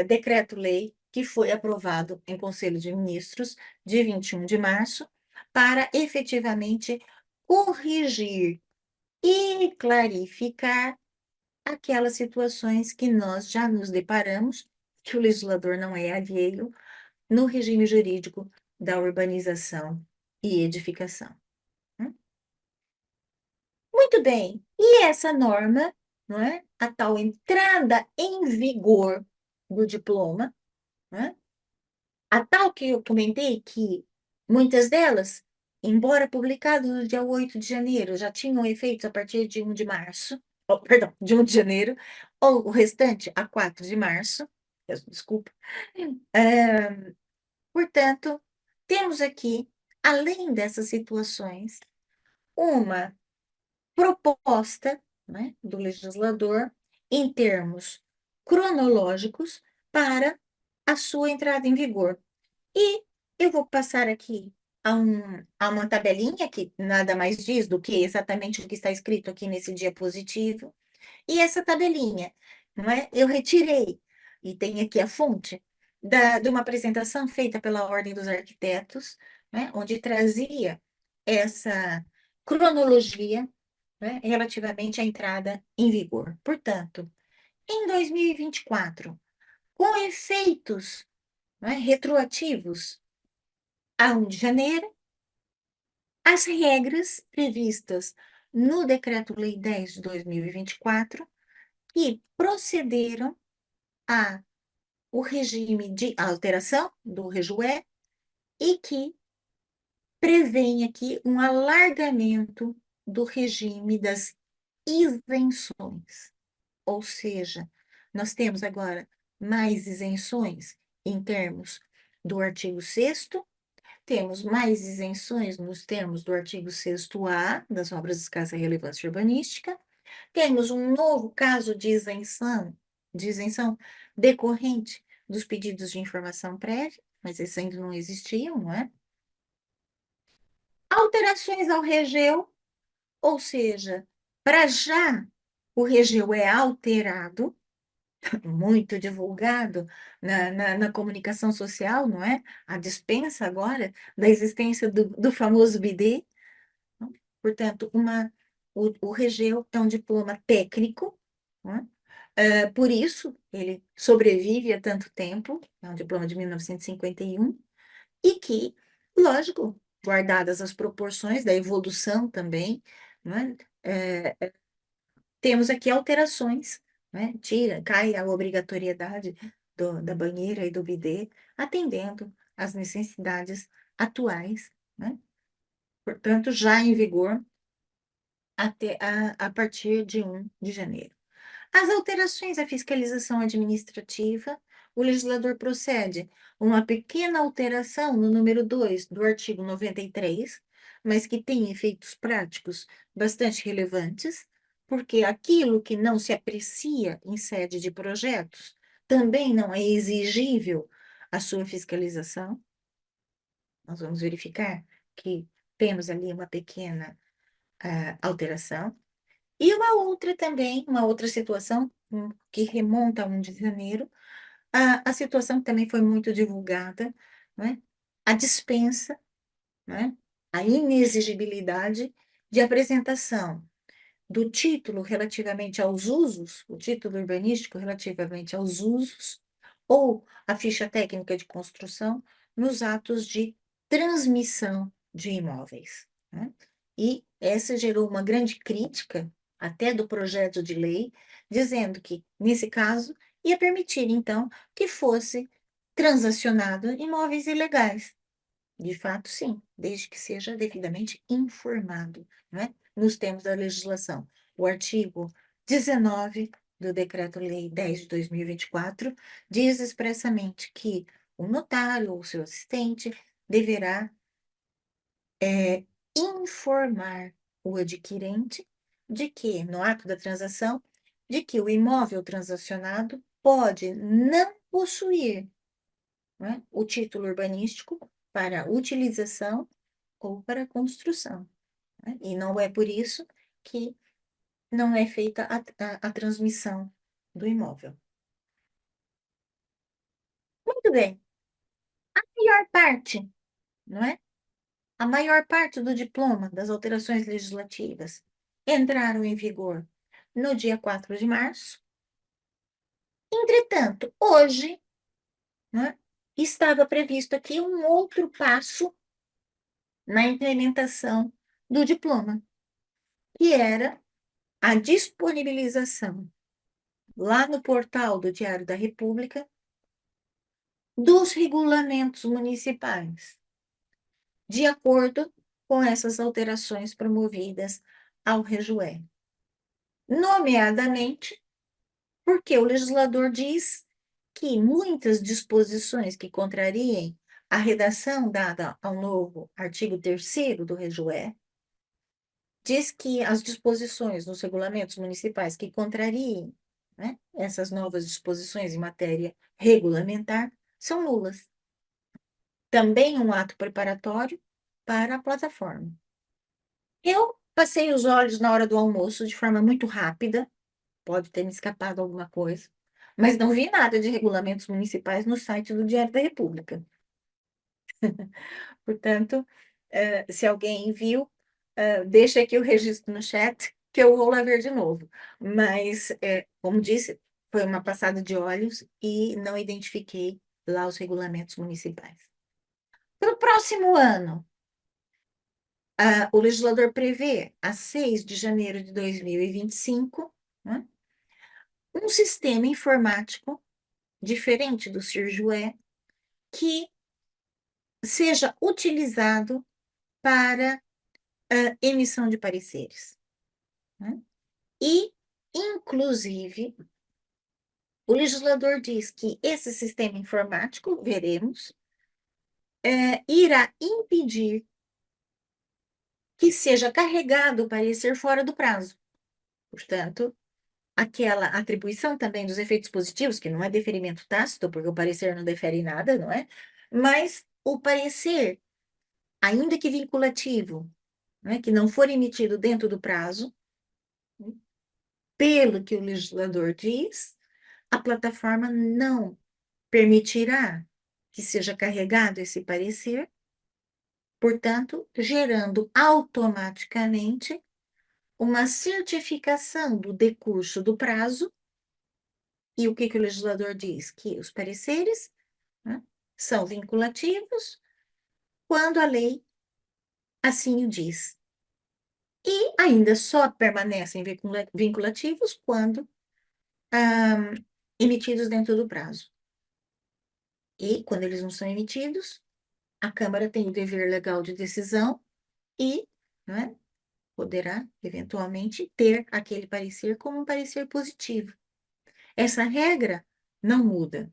decreto-lei que foi aprovado em Conselho de Ministros de 21 de março, para efetivamente corrigir e clarificar aquelas situações que nós já nos deparamos, que o legislador não é alheio, no regime jurídico da urbanização e edificação. Muito bem. E essa norma, não é? A tal entrada em vigor do diploma, né? A tal que eu comentei que muitas delas, embora publicadas no dia 8 de janeiro, já tinham efeitos a partir de 1 de março, perdão, de 1 de janeiro, ou o restante a 4 de março, desculpa. Portanto, temos aqui, além dessas situações, uma proposta, né, do legislador em termos cronológicos para a sua entrada em vigor. E eu vou passar aqui a uma tabelinha que nada mais diz do que exatamente o que está escrito aqui nesse diapositivo. E essa tabelinha, não é? Eu retirei, e tem aqui a fonte, de uma apresentação feita pela Ordem dos Arquitetos, né, onde trazia essa cronologia, né, relativamente à entrada em vigor. Portanto, em 2024, com efeitos, né, retroativos a 1 de janeiro, as regras previstas no Decreto-Lei 10 de 2024, que procederam a o regime de alteração do REJUE e que prevêem aqui um alargamento do regime das isenções. Ou seja, nós temos agora mais isenções em termos do artigo 6º, Temos mais isenções nos termos do artigo 6º-A das obras de escassa relevância urbanística. Temos um novo caso de isenção decorrente dos pedidos de informação prévia, mas esses ainda não existiam, não é? Alterações ao regeu, ou seja, para já o regeu é alterado, muito divulgado na comunicação social, não é? A dispensa agora da existência do famoso bidê. Não? Portanto, o regeu é um diploma técnico, não é? Por isso, ele sobrevive há tanto tempo, é um diploma de 1951, e que, lógico, guardadas as proporções da evolução também, não é? Temos aqui alterações, né? Cai a obrigatoriedade da banheira e do bidê, atendendo às necessidades atuais, né? Portanto, já em vigor a partir de 1 de janeiro. As alterações à fiscalização administrativa, o legislador procede uma pequena alteração no número 2 do artigo 93, mas que tem efeitos práticos bastante relevantes, porque aquilo que não se aprecia em sede de projetos também não é exigível a sua fiscalização. Nós vamos verificar que temos ali uma pequena alteração. E uma outra também, uma outra situação que remonta a 1 de janeiro, a situação que também foi muito divulgada, né? A dispensa, né? A inexigibilidade de apresentação do título relativamente aos usos, o título urbanístico relativamente aos usos, ou a ficha técnica de construção nos atos de transmissão de imóveis, né? E essa gerou uma grande crítica, até do projeto de lei, dizendo que, nesse caso, ia permitir, então, que fosse transacionado imóveis ilegais. De fato, sim, desde que seja devidamente informado, né, nos termos da legislação. O artigo 19 do Decreto-Lei 10 de 2024 diz expressamente que o notário ou seu assistente deverá informar o adquirente de que, no ato da transação, de que o imóvel transacionado pode não possuir, né, o título urbanístico para utilização ou para construção, né? E não é por isso que não é feita a transmissão do imóvel. Muito bem. A maior parte, não é? A maior parte do diploma das alterações legislativas entraram em vigor no dia 4 de março. Entretanto, hoje, né, estava previsto aqui um outro passo na implementação do diploma, que era a disponibilização lá no portal do Diário da República dos regulamentos municipais, de acordo com essas alterações promovidas ao REGUE. Nomeadamente, porque o legislador diz que muitas disposições que contrariem a redação dada ao novo artigo 3º do REGUE, diz que as disposições nos regulamentos municipais que contrariem, né, essas novas disposições em matéria regulamentar são nulas. Também um ato preparatório para a plataforma. Eu passei os olhos na hora do almoço de forma muito rápida, pode ter me escapado alguma coisa, mas não vi nada de regulamentos municipais no site do Diário da República. Portanto, se alguém viu, deixa aqui o registro no chat, que eu vou lá ver de novo. Mas, como disse, foi uma passada de olhos e não identifiquei lá os regulamentos municipais. Para o próximo ano, o legislador prevê, a 6 de janeiro de 2025, né, um sistema informático diferente do CIRJUE que seja utilizado para emissão de pareceres, né? E, inclusive, o legislador diz que esse sistema informático, veremos, irá impedir que seja carregado o parecer fora do prazo. Portanto, aquela atribuição também dos efeitos positivos, que não é deferimento tácito, porque o parecer não defere nada, não é? Mas o parecer, ainda que vinculativo, né, que não for emitido dentro do prazo, pelo que o legislador diz, a plataforma não permitirá que seja carregado esse parecer, portanto, gerando automaticamente uma certificação do decurso do prazo. E o que que o legislador diz? Que os pareceres, né, são vinculativos quando a lei assim o diz. E ainda só permanecem vinculativos quando emitidos dentro do prazo. E quando eles não são emitidos, a Câmara tem o dever legal de decisão e, né, poderá, eventualmente, ter aquele parecer como um parecer positivo. Essa regra não muda,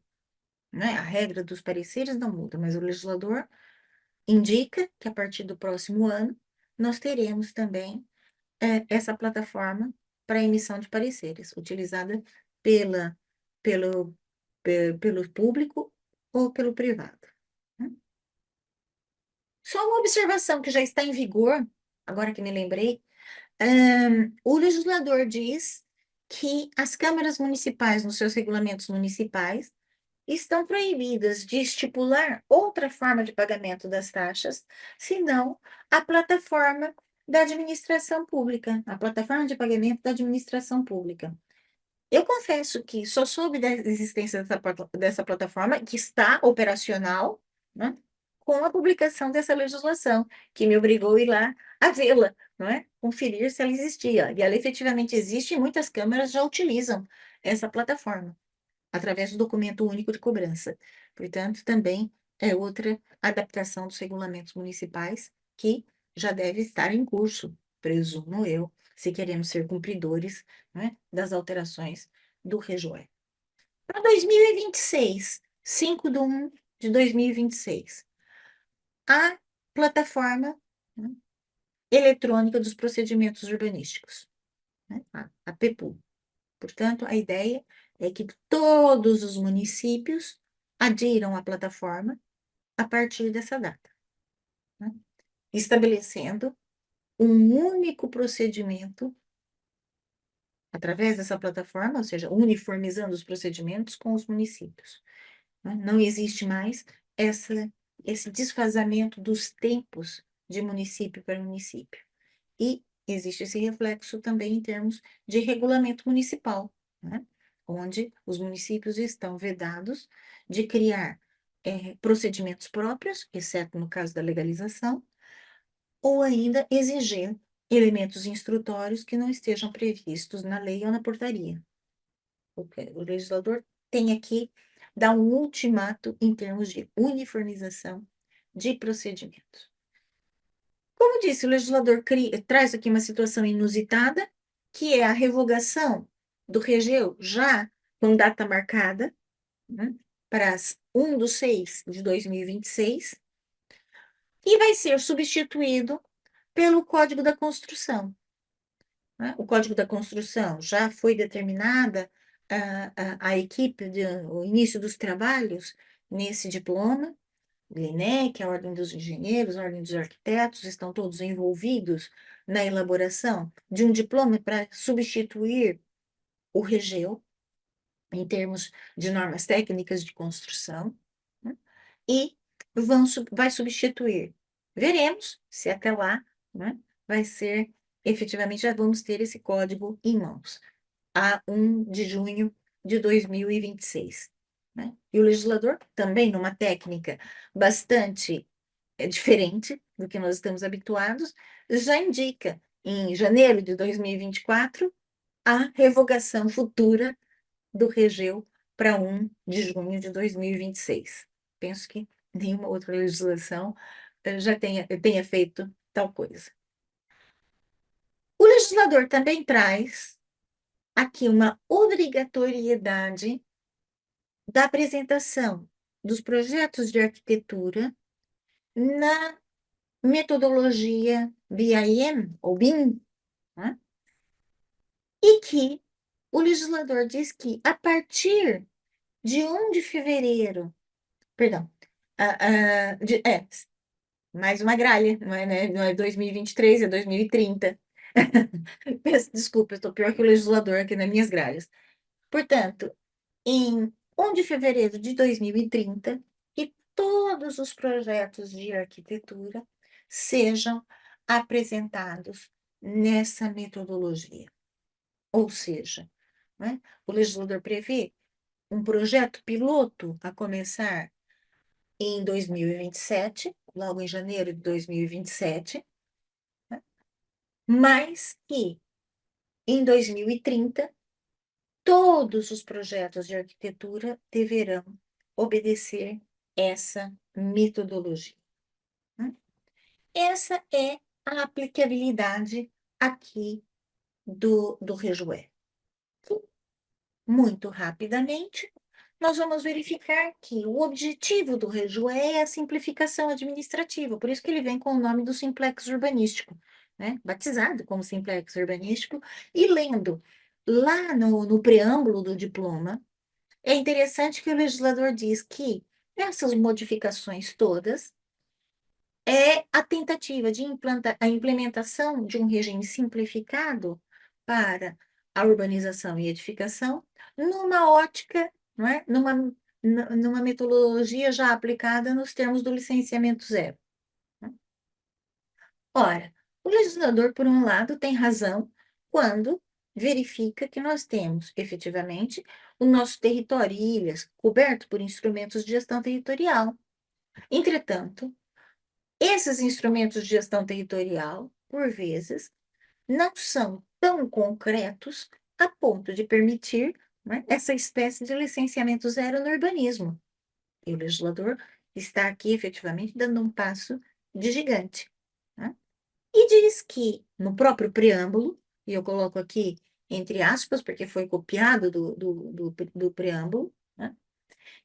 né? A regra dos pareceres não muda, mas o legislador indica que a partir do próximo ano nós teremos também essa plataforma para emissão de pareceres, utilizada pela, pelo, pelo público ou pelo privado, né? Só uma observação que já está em vigor, agora que me lembrei, o legislador diz que as câmaras municipais, nos seus regulamentos municipais, estão proibidas de estipular outra forma de pagamento das taxas, senão a plataforma da administração pública, a plataforma de pagamento da administração pública. Eu confesso que só soube da existência dessa plataforma, que está operacional, né, com a publicação dessa legislação, que me obrigou a ir lá a vê-la, não é? Conferir se ela existia. E ela efetivamente existe e muitas câmaras já utilizam essa plataforma através do documento único de cobrança. Portanto, também é outra adaptação dos regulamentos municipais que já deve estar em curso, presumo eu, se queremos ser cumpridores, né, das alterações do REGOE. Para 2026, 5 de 1 de 2026, a plataforma, né, eletrônica dos procedimentos urbanísticos, né, a PEPU. Portanto, a ideia é que todos os municípios adiram à plataforma a partir dessa data, né? Estabelecendo um único procedimento através dessa plataforma, ou seja, uniformizando os procedimentos com os municípios, né? Não existe mais esse desfazamento dos tempos de município para município. E existe esse reflexo também em termos de regulamento municipal, né? Onde os municípios estão vedados de criar procedimentos próprios, exceto no caso da legalização, ou ainda exigir elementos instrutórios que não estejam previstos na lei ou na portaria. O legislador tem aqui dar um ultimato em termos de uniformização de procedimentos. Como disse, o legislador traz aqui uma situação inusitada, que é a revogação do regeu já com data marcada, né, para 1/6 de 2026, e vai ser substituído pelo Código da Construção, né? O Código da Construção já foi determinada a equipe, o início dos trabalhos nesse diploma. O INEC, a Ordem dos Engenheiros, a Ordem dos Arquitetos, estão todos envolvidos na elaboração de um diploma para substituir o REGEU, em termos de normas técnicas de construção, né? E vai substituir. Veremos se até lá, né, vai ser, efetivamente, já vamos ter esse código em mãos, a 1 de junho de 2026. Né? E o legislador, também numa técnica bastante diferente do que nós estamos habituados, já indica em janeiro de 2024 a revogação futura do regeu para 1 de junho de 2026. Penso que nenhuma outra legislação já tenha feito tal coisa. O legislador também traz aqui uma obrigatoriedade da apresentação dos projetos de arquitetura na metodologia BIM, ou BIM, né? E que o legislador diz que, a partir de 1 de fevereiro, perdão, mais uma gralha, não é, né? Não é 2023, é 2030. Peço desculpa, eu estou pior que o legislador aqui nas minhas gralhas. Portanto, em 1 de fevereiro de 2030, que todos os projetos de arquitetura sejam apresentados nessa metodologia. Ou seja, né, o legislador prevê um projeto piloto a começar em 2027, logo em janeiro de 2027, né, mas que em 2030 todos os projetos de arquitetura deverão obedecer essa metodologia, né? Essa é a aplicabilidade aqui do REGUE. Muito rapidamente, nós vamos verificar que o objetivo do REGUE é a simplificação administrativa, por isso que ele vem com o nome do simplex urbanístico, né? Batizado como simplex urbanístico, e lendo lá no preâmbulo do diploma, é interessante que o legislador diz que essas modificações todas é a tentativa de a implementação de um regime simplificado para a urbanização e edificação, numa ótica, não é? Numa metodologia já aplicada nos termos do licenciamento zero, né? Ora, o legislador, por um lado, tem razão quando verifica que nós temos, efetivamente, o nosso território e ilhas coberto por instrumentos de gestão territorial. Entretanto, esses instrumentos de gestão territorial, por vezes, não são tão concretos a ponto de permitir, né, essa espécie de licenciamento zero no urbanismo. E o legislador está aqui, efetivamente, dando um passo de gigante, né? E diz que, no próprio preâmbulo, e eu coloco aqui entre aspas, porque foi copiado do preâmbulo, né,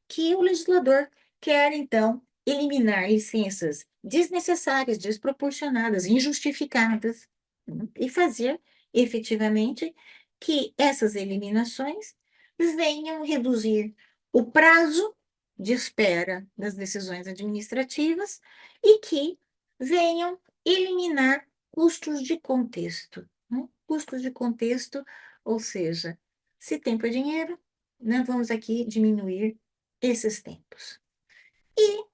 que o legislador quer, então, eliminar licenças desnecessárias, desproporcionadas, injustificadas, né, e fazer, efetivamente, que essas eliminações venham reduzir o prazo de espera das decisões administrativas e que venham eliminar custos de contexto, né? Custos de contexto, ou seja, se tempo é dinheiro, né, vamos aqui diminuir esses tempos. E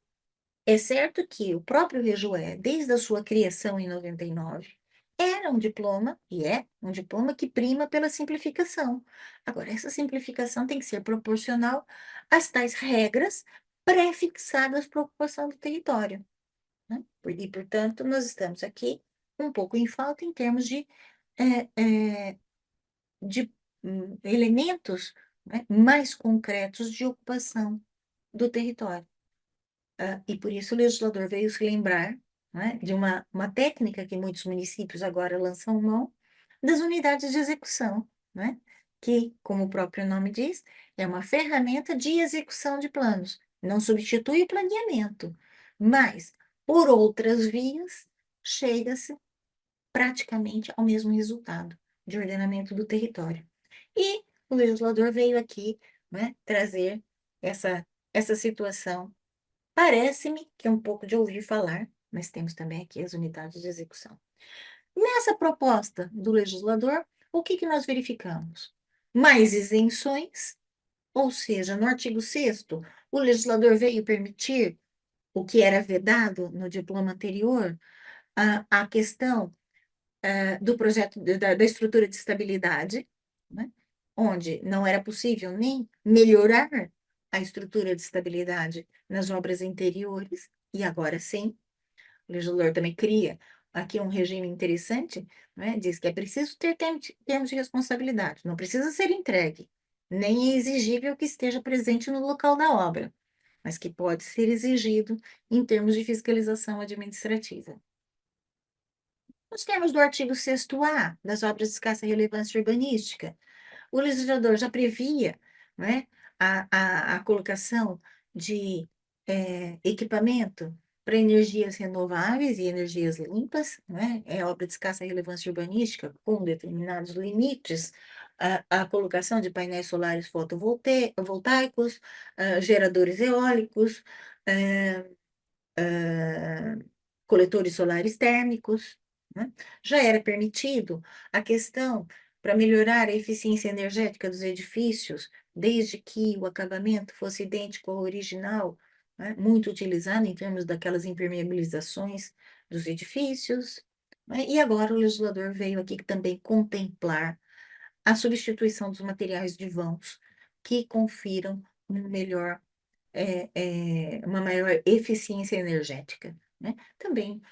é certo que o próprio REGUE, desde a sua criação em 99, era um diploma, e é um diploma que prima pela simplificação. Agora, essa simplificação tem que ser proporcional às tais regras pré-fixadas para a ocupação do território, né? E, portanto, nós estamos aqui um pouco em falta em termos eh, eh, de elementos, né, mais concretos de ocupação do território. E por isso o legislador veio se lembrar, né, de uma técnica que muitos municípios agora lançam mão, das unidades de execução, né, que, como o próprio nome diz, é uma ferramenta de execução de planos. Não substitui o planeamento, mas, por outras vias, chega-se praticamente ao mesmo resultado de ordenamento do território. E o legislador veio aqui, né, trazer essa situação. Parece-me que é um pouco de ouvir falar, mas temos também aqui as unidades de execução. Nessa proposta do legislador, o que nós verificamos? Mais isenções, ou seja, no artigo 6º, o legislador veio permitir o que era vedado no diploma anterior, a questão do projeto da estrutura de estabilidade, né? Onde não era possível nem melhorar a estrutura de estabilidade nas obras interiores, e agora sim, o legislador também cria aqui um regime interessante, né? Diz que é preciso ter termos de responsabilidade, não precisa ser entregue, nem é exigível que esteja presente no local da obra, mas que pode ser exigido em termos de fiscalização administrativa. Nos termos do artigo 6º-A das obras de escassa relevância urbanística, o legislador já previa, né, a colocação de equipamento para energias renováveis e energias limpas, né? É obra de escassa relevância urbanística, com determinados limites, a colocação de painéis solares fotovoltaicos, geradores eólicos, eh, ah, coletores solares térmicos, né? Já era permitido a questão para melhorar a eficiência energética dos edifícios, desde que o acabamento fosse idêntico ao original, né? Muito utilizado em termos daquelas impermeabilizações dos edifícios, né? E agora o legislador veio aqui também contemplar a substituição dos materiais de vãos que confiram um melhor uma maior eficiência energética, né? Também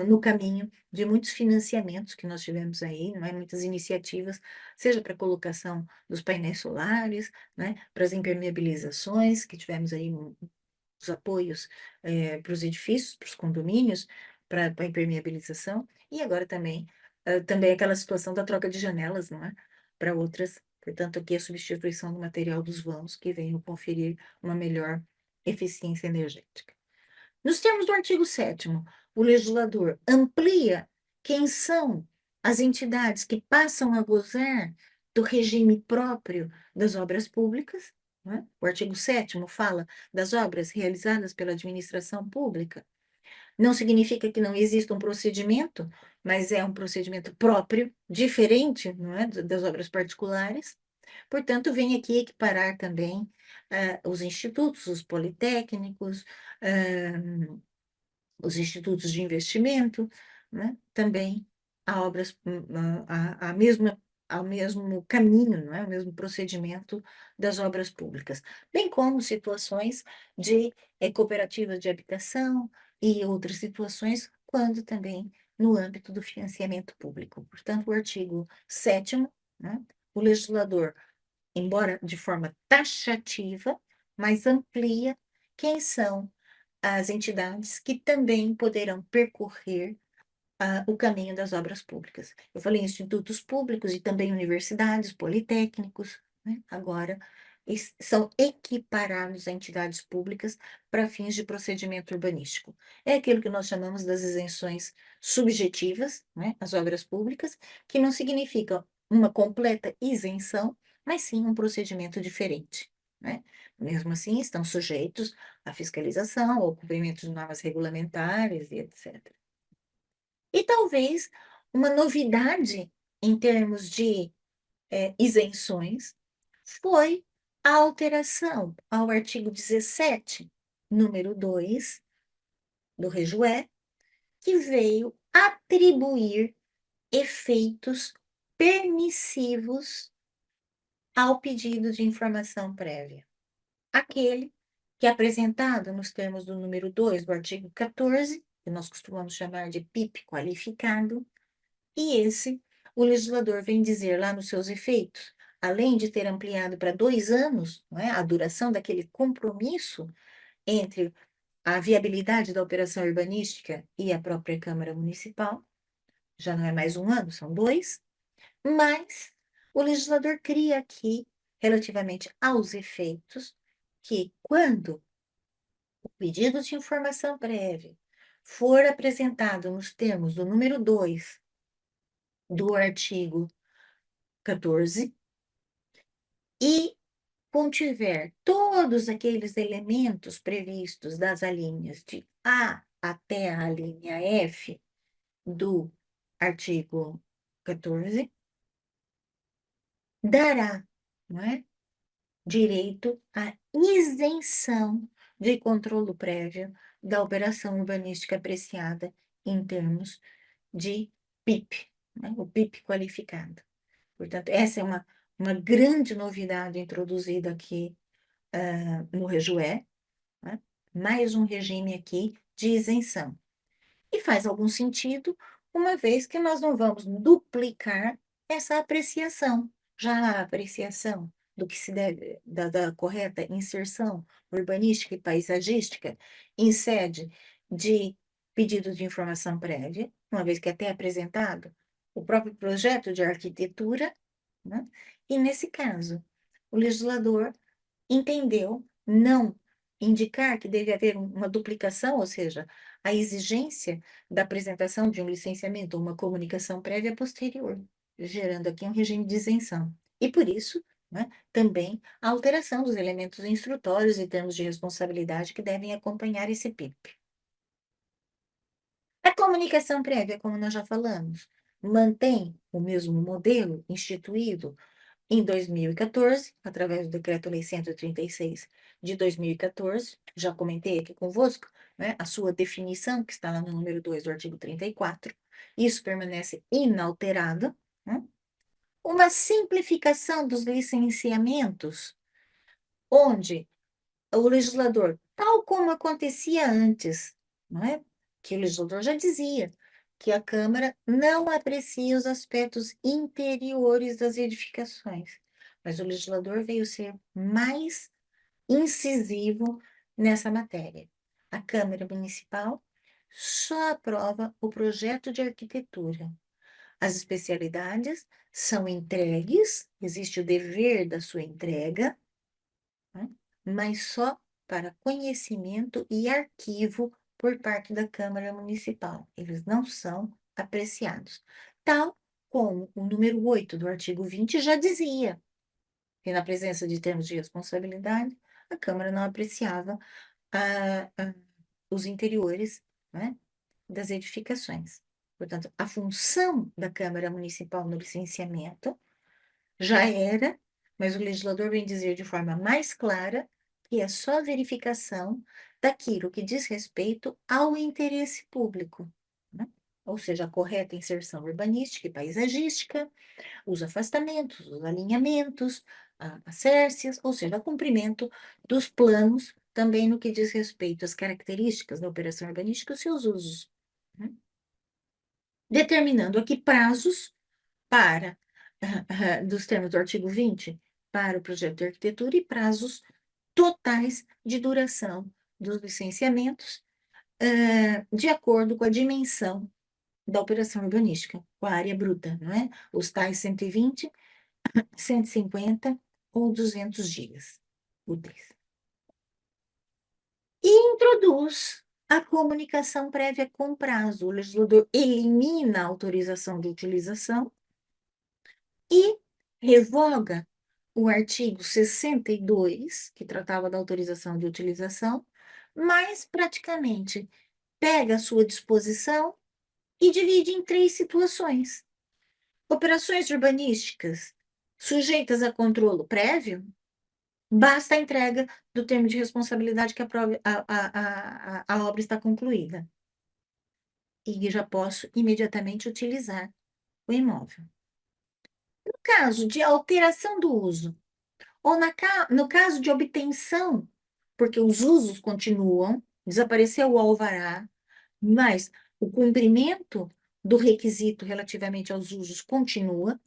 no caminho de muitos financiamentos que nós tivemos aí, não é? Muitas iniciativas, seja para a colocação dos painéis solares, né? Para as impermeabilizações, que tivemos aí os apoios para os edifícios, para os condomínios, para a impermeabilização, e agora também aquela situação da troca de janelas, não é? Para outras, portanto, aqui a substituição do material dos vãos, que venham conferir uma melhor eficiência energética. Nos termos do artigo 7º, o legislador amplia quem são as entidades que passam a gozar do regime próprio das obras públicas, né? O artigo 7º fala das obras realizadas pela administração pública. Não significa que não exista um procedimento, mas é um procedimento próprio, diferente, não é, das obras particulares. Portanto, vem aqui equiparar também os institutos, os politécnicos, ah, os institutos de investimento, né, também a obras, a mesma, ao mesmo caminho, não é? O mesmo procedimento das obras públicas, bem como situações de cooperativas de habitação e outras situações, quando também no âmbito do financiamento público. Portanto, o artigo 7º, né, o legislador, embora de forma taxativa, mas amplia quem são as entidades que também poderão percorrer o caminho das obras públicas. Eu falei institutos públicos e também universidades, politécnicos, né? Agora são equiparados a entidades públicas para fins de procedimento urbanístico. É aquilo que nós chamamos das isenções subjetivas, né? As obras públicas, que não significam uma completa isenção, mas sim um procedimento diferente, né? Mesmo assim, estão sujeitos à fiscalização, ao cumprimento de normas regulamentares e etc. E talvez uma novidade em termos de isenções foi a alteração ao artigo 17, número 2 do REGUE, que veio atribuir efeitos permissivos ao pedido de informação prévia. Aquele que é apresentado nos termos do número 2 do artigo 14, que nós costumamos chamar de PIP qualificado, e esse o legislador vem dizer lá nos seus efeitos, além de ter ampliado para 2 anos, não é, a duração daquele compromisso entre a viabilidade da operação urbanística e a própria Câmara Municipal, já não é mais 1 ano, são 2, mas o legislador cria aqui, relativamente aos efeitos, que quando o pedido de informação prévia for apresentado nos termos do número 2 do artigo 14 e contiver todos aqueles elementos previstos das alíneas de A até a linha F do artigo 14, dará, não é, direito à isenção de controle prévio da operação urbanística apreciada em termos de PIP, né, o PIP qualificado. Portanto, essa é uma grande novidade introduzida aqui no REGUE, né? Mais um regime aqui de isenção. E faz algum sentido, uma vez que nós não vamos duplicar essa apreciação. Já a apreciação do que se deve, da correta inserção urbanística e paisagística em sede de pedido de informação prévia, uma vez que é até apresentado o próprio projeto de arquitetura, né? E nesse caso, o legislador entendeu não indicar que deve haver uma duplicação, ou seja, a exigência da apresentação de um licenciamento ou uma comunicação prévia posterior, gerando aqui um regime de isenção. E por isso, né, também a alteração dos elementos instrutórios e termos de responsabilidade que devem acompanhar esse PIP. A comunicação prévia, como nós já falamos, mantém o mesmo modelo instituído em 2014, através do Decreto-Lei 136 de 2014, já comentei aqui convosco, né, a sua definição, que está lá no número 2 do artigo 34, isso permanece inalterado, né? Uma simplificação dos licenciamentos, onde o legislador, tal como acontecia antes, não é? Que o legislador já dizia que a Câmara não aprecia os aspectos interiores das edificações, mas o legislador veio ser mais incisivo nessa matéria. A Câmara Municipal só aprova o projeto de arquitetura. As especialidades são entregues, existe o dever da sua entrega, né? Mas só para conhecimento e arquivo por parte da Câmara Municipal. Eles não são apreciados. Tal como o número 8 do artigo 20 já dizia, que na presença de termos de responsabilidade, a Câmara não apreciava os interiores, né, das edificações. Portanto, a função da Câmara Municipal no licenciamento já era, mas o legislador vem dizer de forma mais clara que é só verificação daquilo que diz respeito ao interesse público, né? Ou seja, a correta inserção urbanística e paisagística, os afastamentos, os alinhamentos, as cércias, ou seja, o cumprimento dos planos, também no que diz respeito às características da operação urbanística e os seus usos, né? Determinando aqui prazos para, dos termos do artigo 20, para o projeto de arquitetura e prazos totais de duração dos licenciamentos, de acordo com a dimensão da operação urbanística, com a área bruta, não é? Os tais 120, 150 ou 200 gigas úteis. E introduz a comunicação prévia com prazo. O legislador elimina a autorização de utilização e revoga o artigo 62, que tratava da autorização de utilização, mas praticamente pega a sua disposição e divide em três situações. Operações urbanísticas sujeitas a controle prévio, basta a entrega do termo de responsabilidade que a obra está concluída. E já posso imediatamente utilizar o imóvel. No caso de alteração do uso, ou no caso de obtenção, porque os usos continuam, desapareceu o alvará, mas o cumprimento do requisito relativamente aos usos continua,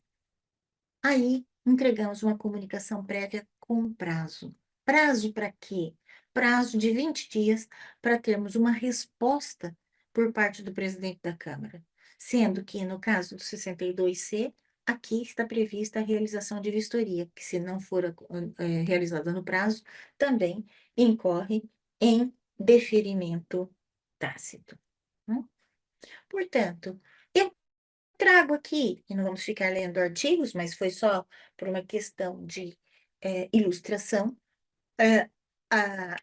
aí entregamos uma comunicação prévia com prazo. Prazo para quê? Prazo de 20 dias para termos uma resposta por parte do presidente da Câmara. Sendo que, no caso do 62C, aqui está prevista a realização de vistoria, que se não for realizada no prazo, também incorre em deferimento tácito, né? Portanto, eu trago aqui, e não vamos ficar lendo artigos, mas foi só por uma questão de ilustração,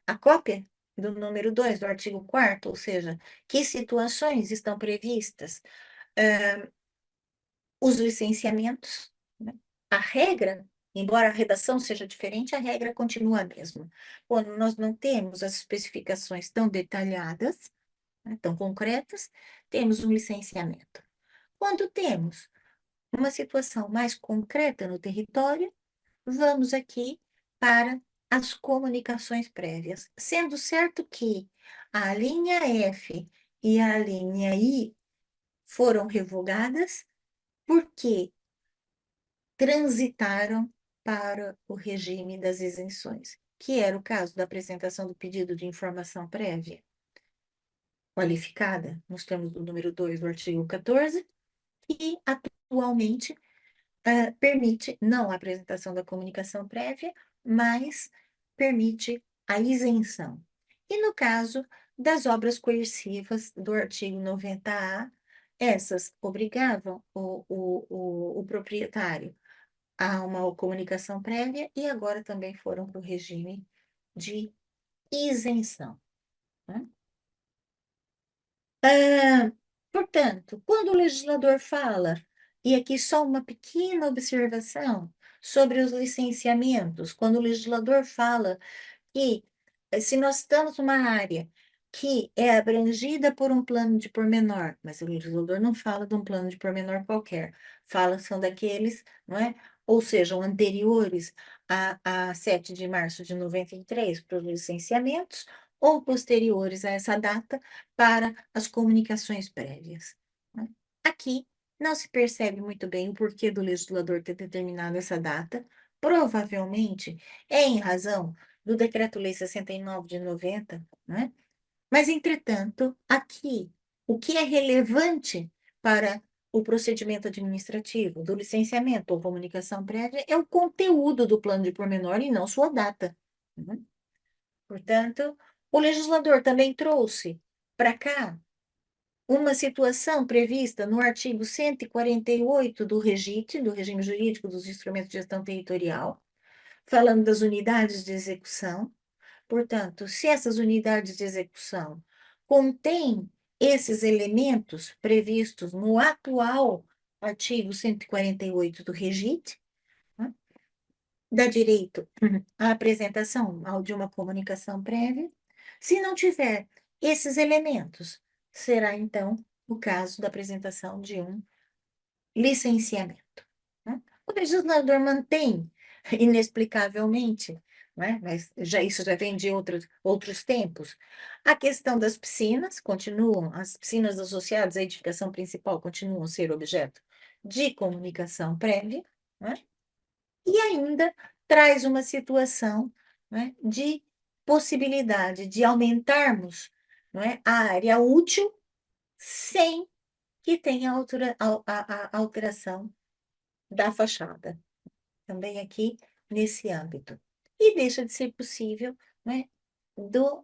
a cópia do número 2 do artigo 4º, ou seja, que situações estão previstas os licenciamentos, né? A regra, embora a redação seja diferente, a regra continua a mesma. Quando nós não temos as especificações tão detalhadas, né, tão concretas, temos um licenciamento. Quando temos uma situação mais concreta no território, vamos aqui para as comunicações prévias, sendo certo que a linha F e a linha I foram revogadas porque transitaram para o regime das isenções, que era o caso da apresentação do pedido de informação prévia qualificada, nos termos do número 2 do artigo 14, e atualmente permite não a apresentação da comunicação prévia, mas permite a isenção. E no caso das obras coercivas do artigo 90A, essas obrigavam o proprietário a uma comunicação prévia e agora também foram para o regime de isenção, né? Portanto, quando o legislador fala, e aqui só uma pequena observação sobre os licenciamentos, quando o legislador fala que, se nós estamos numa área que é abrangida por um plano de pormenor, mas o legislador não fala de um plano de pormenor qualquer, fala são daqueles, não é? Ou sejam anteriores a 7 de março de 93 para os licenciamentos, ou posteriores a essa data para as comunicações prévias, né? Aqui não se percebe muito bem o porquê do legislador ter determinado essa data, provavelmente é em razão do Decreto-Lei 69 de 90, né? Mas, entretanto, aqui, o que é relevante para o procedimento administrativo do licenciamento ou comunicação prévia é o conteúdo do plano de pormenor e não sua data, né? Portanto, o legislador também trouxe para cá uma situação prevista no artigo 148 do REGIT, do Regime Jurídico dos Instrumentos de Gestão Territorial, falando das unidades de execução. Portanto, se essas unidades de execução contêm esses elementos previstos no atual artigo 148 do REGIT, né, dá direito à apresentação de uma comunicação prévia. Se não tiver esses elementos, será então o caso da apresentação de um licenciamento, né? O legislador mantém, inexplicavelmente, né? Mas isso já vem de outros tempos, a questão das piscinas continuam, as piscinas associadas à edificação principal continuam a ser objeto de comunicação prévia, né? E ainda traz uma situação, né, de possibilidade de aumentarmos, não é, a área útil sem que tenha a alteração da fachada, também aqui nesse âmbito. E deixa de ser possível, né,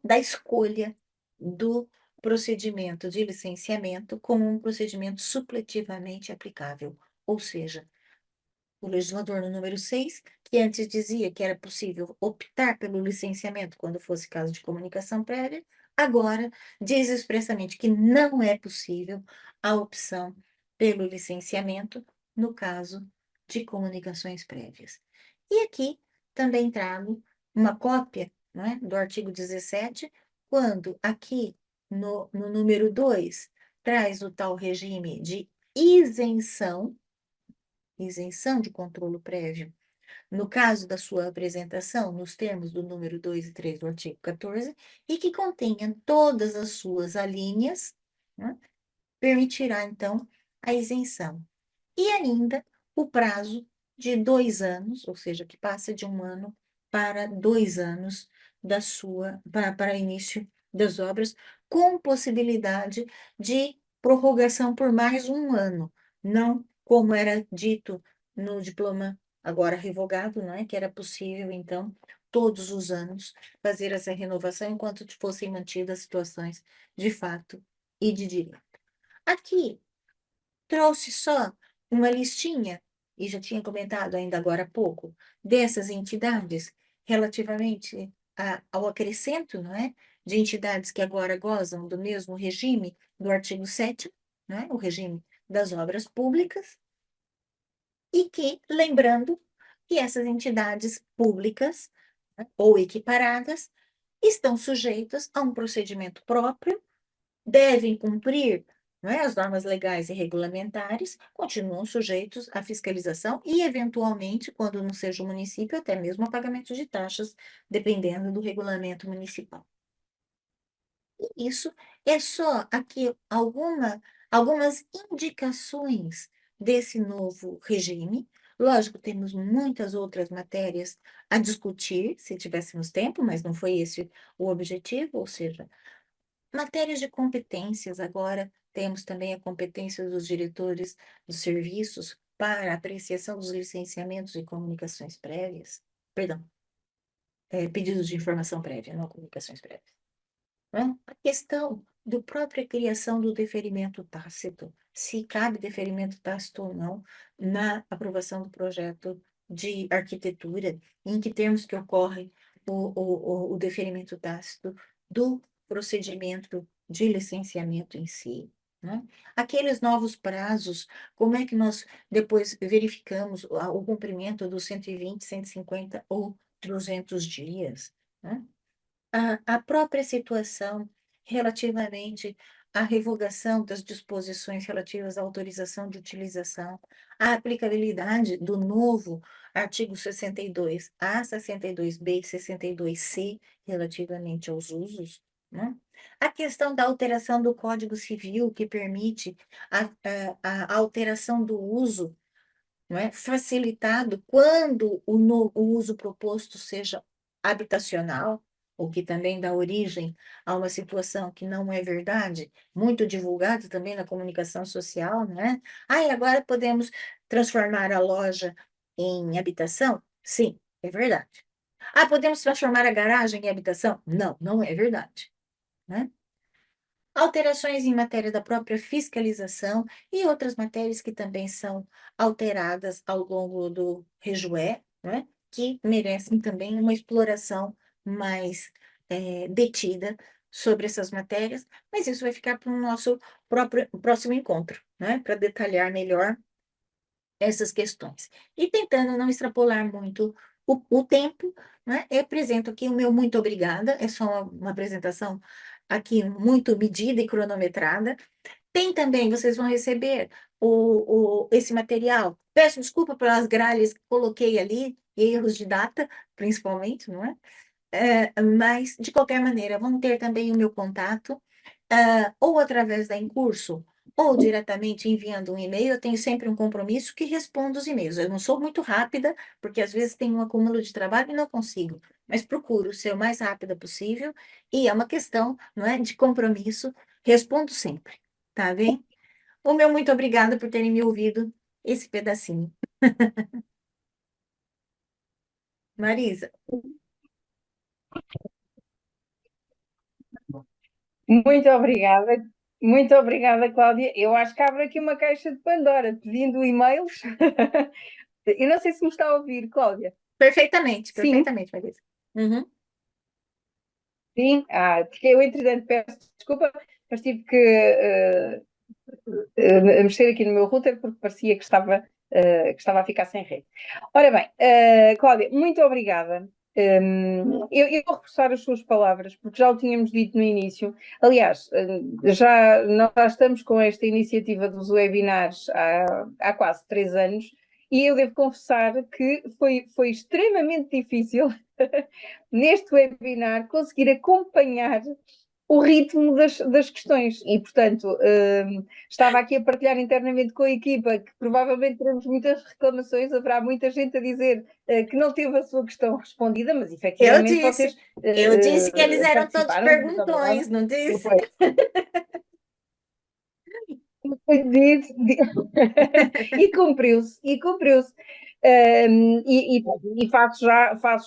da escolha do procedimento de licenciamento como um procedimento supletivamente aplicável, ou seja, o legislador no número 6, que antes dizia que era possível optar pelo licenciamento quando fosse caso de comunicação prévia, agora diz expressamente que não é possível a opção pelo licenciamento no caso de comunicações prévias. E aqui também trago uma cópia, não é, do artigo 17, quando aqui no número 2 traz o tal regime de isenção de controle prévio, no caso da sua apresentação, nos termos do número 2 e 3 do artigo 14, e que contenha todas as suas alíneas, né, permitirá, então, a isenção. E ainda o prazo de 2 anos, ou seja, que passa de 1 ano para 2 anos para início das obras, com possibilidade de prorrogação por mais 1 ano, não como era dito no diploma agora revogado, não é? Que era possível, então, todos os anos fazer essa renovação enquanto fossem mantidas situações de fato e de direito. Aqui trouxe só uma listinha, e já tinha comentado ainda agora há pouco, dessas entidades relativamente ao acrescento, não é? De entidades que agora gozam do mesmo regime do artigo 7º, não é? O regime das obras públicas, e que, lembrando que essas entidades públicas, né, ou equiparadas, estão sujeitas a um procedimento próprio, devem cumprir, não é, as normas legais e regulamentares, continuam sujeitos à fiscalização e, eventualmente, quando não seja o município, até mesmo a pagamento de taxas, dependendo do regulamento municipal. E isso é só aqui algumas indicações desse novo regime. Lógico, temos muitas outras matérias a discutir, se tivéssemos tempo, mas não foi esse o objetivo, ou seja, matérias de competências, agora temos também a competência dos diretores dos serviços para apreciação dos licenciamentos e comunicações prévias. Perdão. pedidos de informação prévia, não comunicações prévias. Né? A questão da própria criação do deferimento tácito, se cabe deferimento tácito ou não na aprovação do projeto de arquitetura, em que termos que ocorre o deferimento tácito do procedimento de licenciamento em si. Né? Aqueles novos prazos, como é que nós depois verificamos o cumprimento dos 120, 150 ou 200 dias? Né? A própria situação relativamente à revogação das disposições relativas à autorização de utilização, a aplicabilidade do novo artigo 62A, 62B e 62C relativamente aos usos, né? A questão da alteração do Código Civil, que permite a alteração do uso, não é? Facilitado quando o uso proposto seja habitacional, o que também dá origem a uma situação que não é verdade, muito divulgada também na comunicação social, né? Ah, e agora podemos transformar a loja em habitação? Sim, é verdade. Ah, podemos transformar a garagem em habitação? Não, não é verdade, né? Alterações em matéria da própria fiscalização e outras matérias que também são alteradas ao longo do REJUE, né, que merecem também uma exploração mais detida sobre essas matérias, mas isso vai ficar para o nosso próximo encontro, né, para detalhar melhor essas questões. E tentando não extrapolar muito o tempo, né, eu apresento aqui o meu muito obrigada, é só uma apresentação aqui muito medida e cronometrada. Tem também, vocês vão receber esse material. Peço desculpa pelas gralhas que coloquei ali, erros de data, principalmente, não é? Mas, de qualquer maneira, vão ter também o meu contato, ou através da Incurso, ou diretamente enviando um e-mail. Eu tenho sempre um compromisso que respondo os e-mails. Eu não sou muito rápida, porque às vezes tenho um acúmulo de trabalho e não consigo, mas procuro ser o mais rápida possível, e é uma questão, não é, de compromisso, respondo sempre, tá bem? O meu muito obrigada por terem me ouvido esse pedacinho. Marisa, Muito obrigada, Cláudia. Eu acho que abre aqui uma caixa de Pandora pedindo e-mails. Eu não sei se me está a ouvir, Cláudia. perfeitamente, Sim, perfeitamente, Marisa. Uhum. sim. Porque eu, entretanto, peço desculpa, mas tive que mexer aqui no meu router porque parecia que estava a ficar sem rede. Ora bem, Cláudia, muito obrigada. Eu vou reforçar as suas palavras, porque já o tínhamos dito no início. Aliás, nós já estamos com esta iniciativa dos webinars há quase 3 anos, e eu devo confessar que foi extremamente difícil neste webinar conseguir acompanhar o ritmo das questões. E, portanto, estava aqui a partilhar internamente com a equipa que provavelmente teremos muitas reclamações, haverá muita gente a dizer que não teve a sua questão respondida, mas Eu efetivamente vocês disse, eu disse que eles eram todos participaram, muito obrigada. perguntões, não disse? Foi, disse, e cumpriu-se, e cumpriu-se. E faço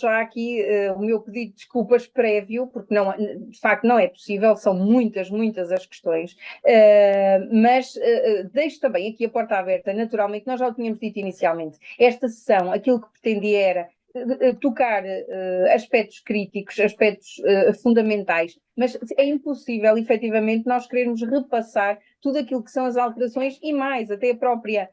já aqui o meu pedido de desculpas prévio, porque não, de facto não é possível, são muitas, muitas as questões, mas deixo também aqui a porta aberta, naturalmente, nós já o tínhamos dito inicialmente, esta sessão, aquilo que pretendia era tocar aspectos críticos, aspectos fundamentais, mas é impossível, efetivamente, nós querermos repassar tudo aquilo que são as alterações e mais, até a própria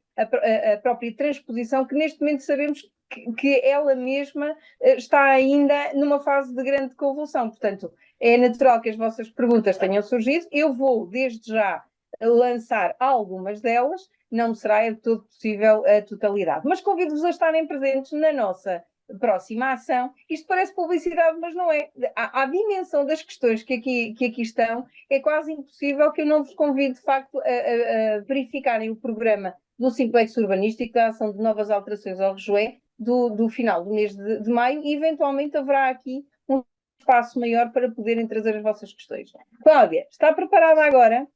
transposição, que neste momento sabemos que ela mesma está ainda numa fase de grande convulsão. Portanto, é natural que as vossas perguntas tenham surgido. Eu vou, desde já, lançar algumas delas, não será de todo possível a totalidade. Mas convido-vos a estarem presentes na nossa próxima ação. Isto parece publicidade, mas não é. A dimensão das questões que aqui estão, é quase impossível que eu não vos convide, de facto, a verificarem o programa do Simplex Urbanístico, da ação de novas alterações ao REJUE, do final do mês de maio, e eventualmente haverá aqui um espaço maior para poderem trazer as vossas questões. Cláudia, está preparada agora?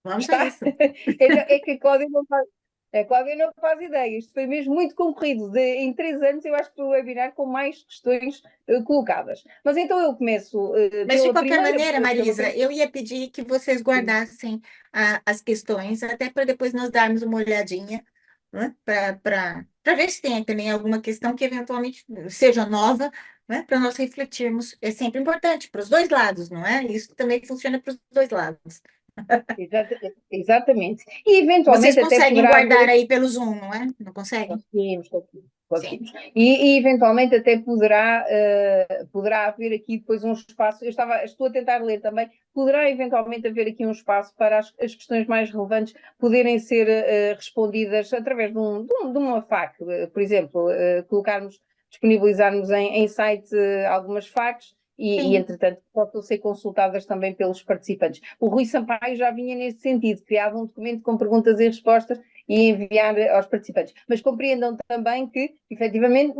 Vamos a Está? isso. É que a Cláudia não está. A Cláudia não faz ideia, isto foi mesmo muito concorrido. Em 3 anos, eu acho que foi o webinar com mais questões colocadas. Mas então eu começo Mas, de pela qualquer primeira. maneira, Marisa, eu ia pedir que vocês guardassem as questões, até para depois nós darmos uma olhadinha, né, para ver se tem também alguma questão que eventualmente seja nova, né, para nós refletirmos. É sempre importante para os dois lados, não é? Isso também funciona para os dois lados. Exatamente. E Vocês eventualmente até conseguem poderá guardar haver. aí pelo Zoom, não é? Não conseguem? Conseguimos, conseguimos, Sim. conseguimos. E eventualmente até poderá haver aqui depois um espaço. Estou a tentar ler também. Poderá eventualmente haver aqui um espaço para as questões mais relevantes poderem ser respondidas através de uma FAQ, por exemplo, disponibilizarmos em site algumas FAQs e, Sim. entretanto, possam ser consultadas também pelos participantes. O Rui Sampaio já vinha nesse sentido, criava um documento com perguntas e respostas e enviar aos participantes. Mas compreendam também que, efetivamente,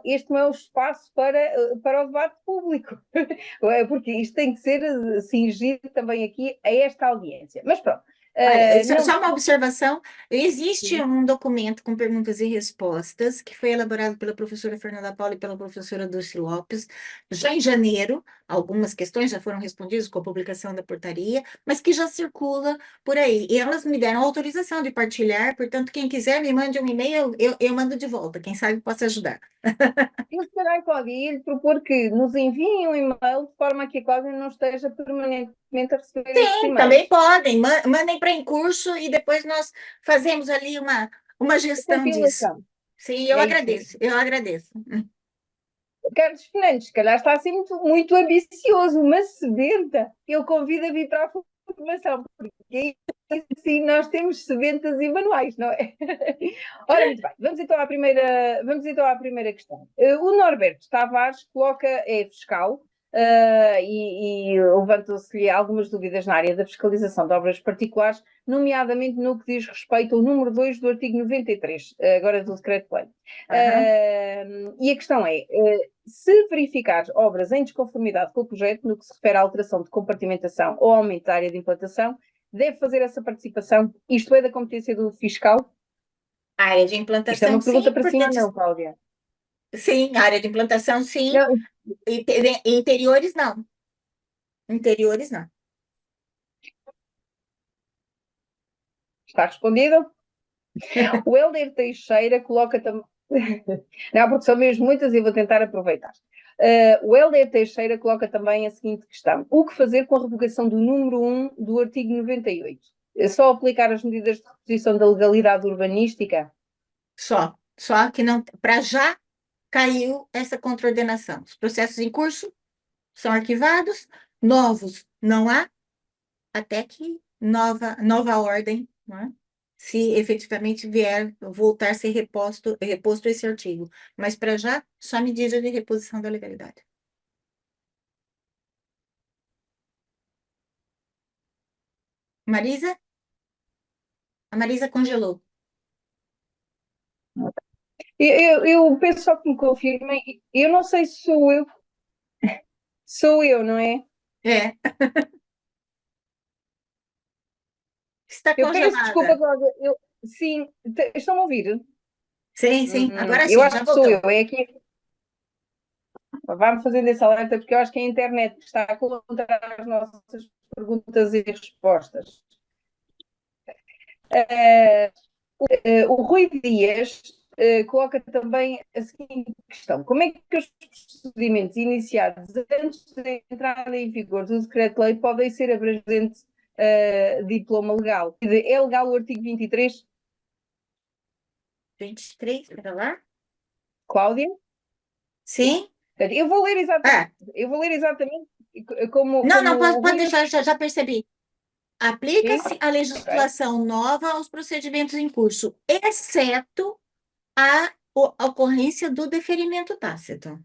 este não é o espaço para o debate público, porque isto tem que ser cingido também aqui a esta audiência. Mas pronto. Olha, Não. só uma observação: existe um documento com perguntas e respostas que foi elaborado pela professora Fernanda Paula e pela professora Dulce Lopes, já em janeiro. Algumas questões já foram respondidas com a publicação da portaria, mas que já circula por aí. E elas me deram autorização de partilhar, portanto, quem quiser me mande um e-mail, eu mando de volta. Quem sabe possa ajudar. Eu, se calhar, Cláudia, ia-lhe propor que nos enviem um e-mail de forma que a Cláudia não esteja permanentemente a receber esses Sim, e-mails. também podem, mandem para em curso e depois nós fazemos ali uma gestão disso. Compilação. Sim, É isso mesmo. eu agradeço. Carlos Fernandes, se calhar está assim muito ambicioso, uma sebenta. Eu convido a vir para a formação, porque aí sim nós temos sebentas e manuais, não é? Ora, muito bem, vamos então à primeira questão. O Norberto Tavares é fiscal, e levantam-se-lhe algumas dúvidas na área da fiscalização de obras particulares, nomeadamente no que diz respeito ao número 2 do artigo 93, agora do decreto-lei. Aham. E a questão é, se verificar obras em desconformidade com o projeto, no que se refere à alteração de compartimentação ou aumento da área de implantação, deve fazer essa participação, isto é da competência do fiscal? A área de Isto é implantação, uma pergunta sim, para sim porque ou não, Cláudia? sim, a área de implantação, sim, Não, interiores, não. Interiores, não. está respondido? O Helder Teixeira coloca também. Não, porque são mesmo muitas e vou tentar aproveitar. O Helder Teixeira coloca também a seguinte questão: o que fazer com a revogação do número 1 do artigo 98? É só aplicar as medidas de reposição da legalidade urbanística? Só que não, para já caiu essa contraordenação. Os processos em curso são arquivados, novos não há, até que nova ordem, não é? Se efetivamente vier voltar a ser reposto esse artigo. Mas para já, só medida de reposição da legalidade. Marisa? A Marisa congelou. Eu peço só que me confirmem. Eu não sei se sou eu, não é? É, está Eu peço desculpa, congelada. Cláudia. Sim, estão a ouvir? Sim, sim, agora Eu sim, acho já que sou eu. voltou. É aqui. Vá-me fazendo esse alerta, porque eu acho que a internet está contra as nossas perguntas e respostas. O Rui Dias coloca também a seguinte questão: como é que os procedimentos iniciados antes da entrada em vigor do decreto-lei podem ser abrangentes diploma legal? É legal o artigo 23, 23, para lá? Cláudia? Sim? Eu vou ler exatamente, Ah, eu vou ler exatamente como, não, não, como pode, o pode Rui nos. deixar, já percebi. Sim? Aplica-se a Ok. legislação nova aos procedimentos em curso, exceto a ocorrência do deferimento tácito,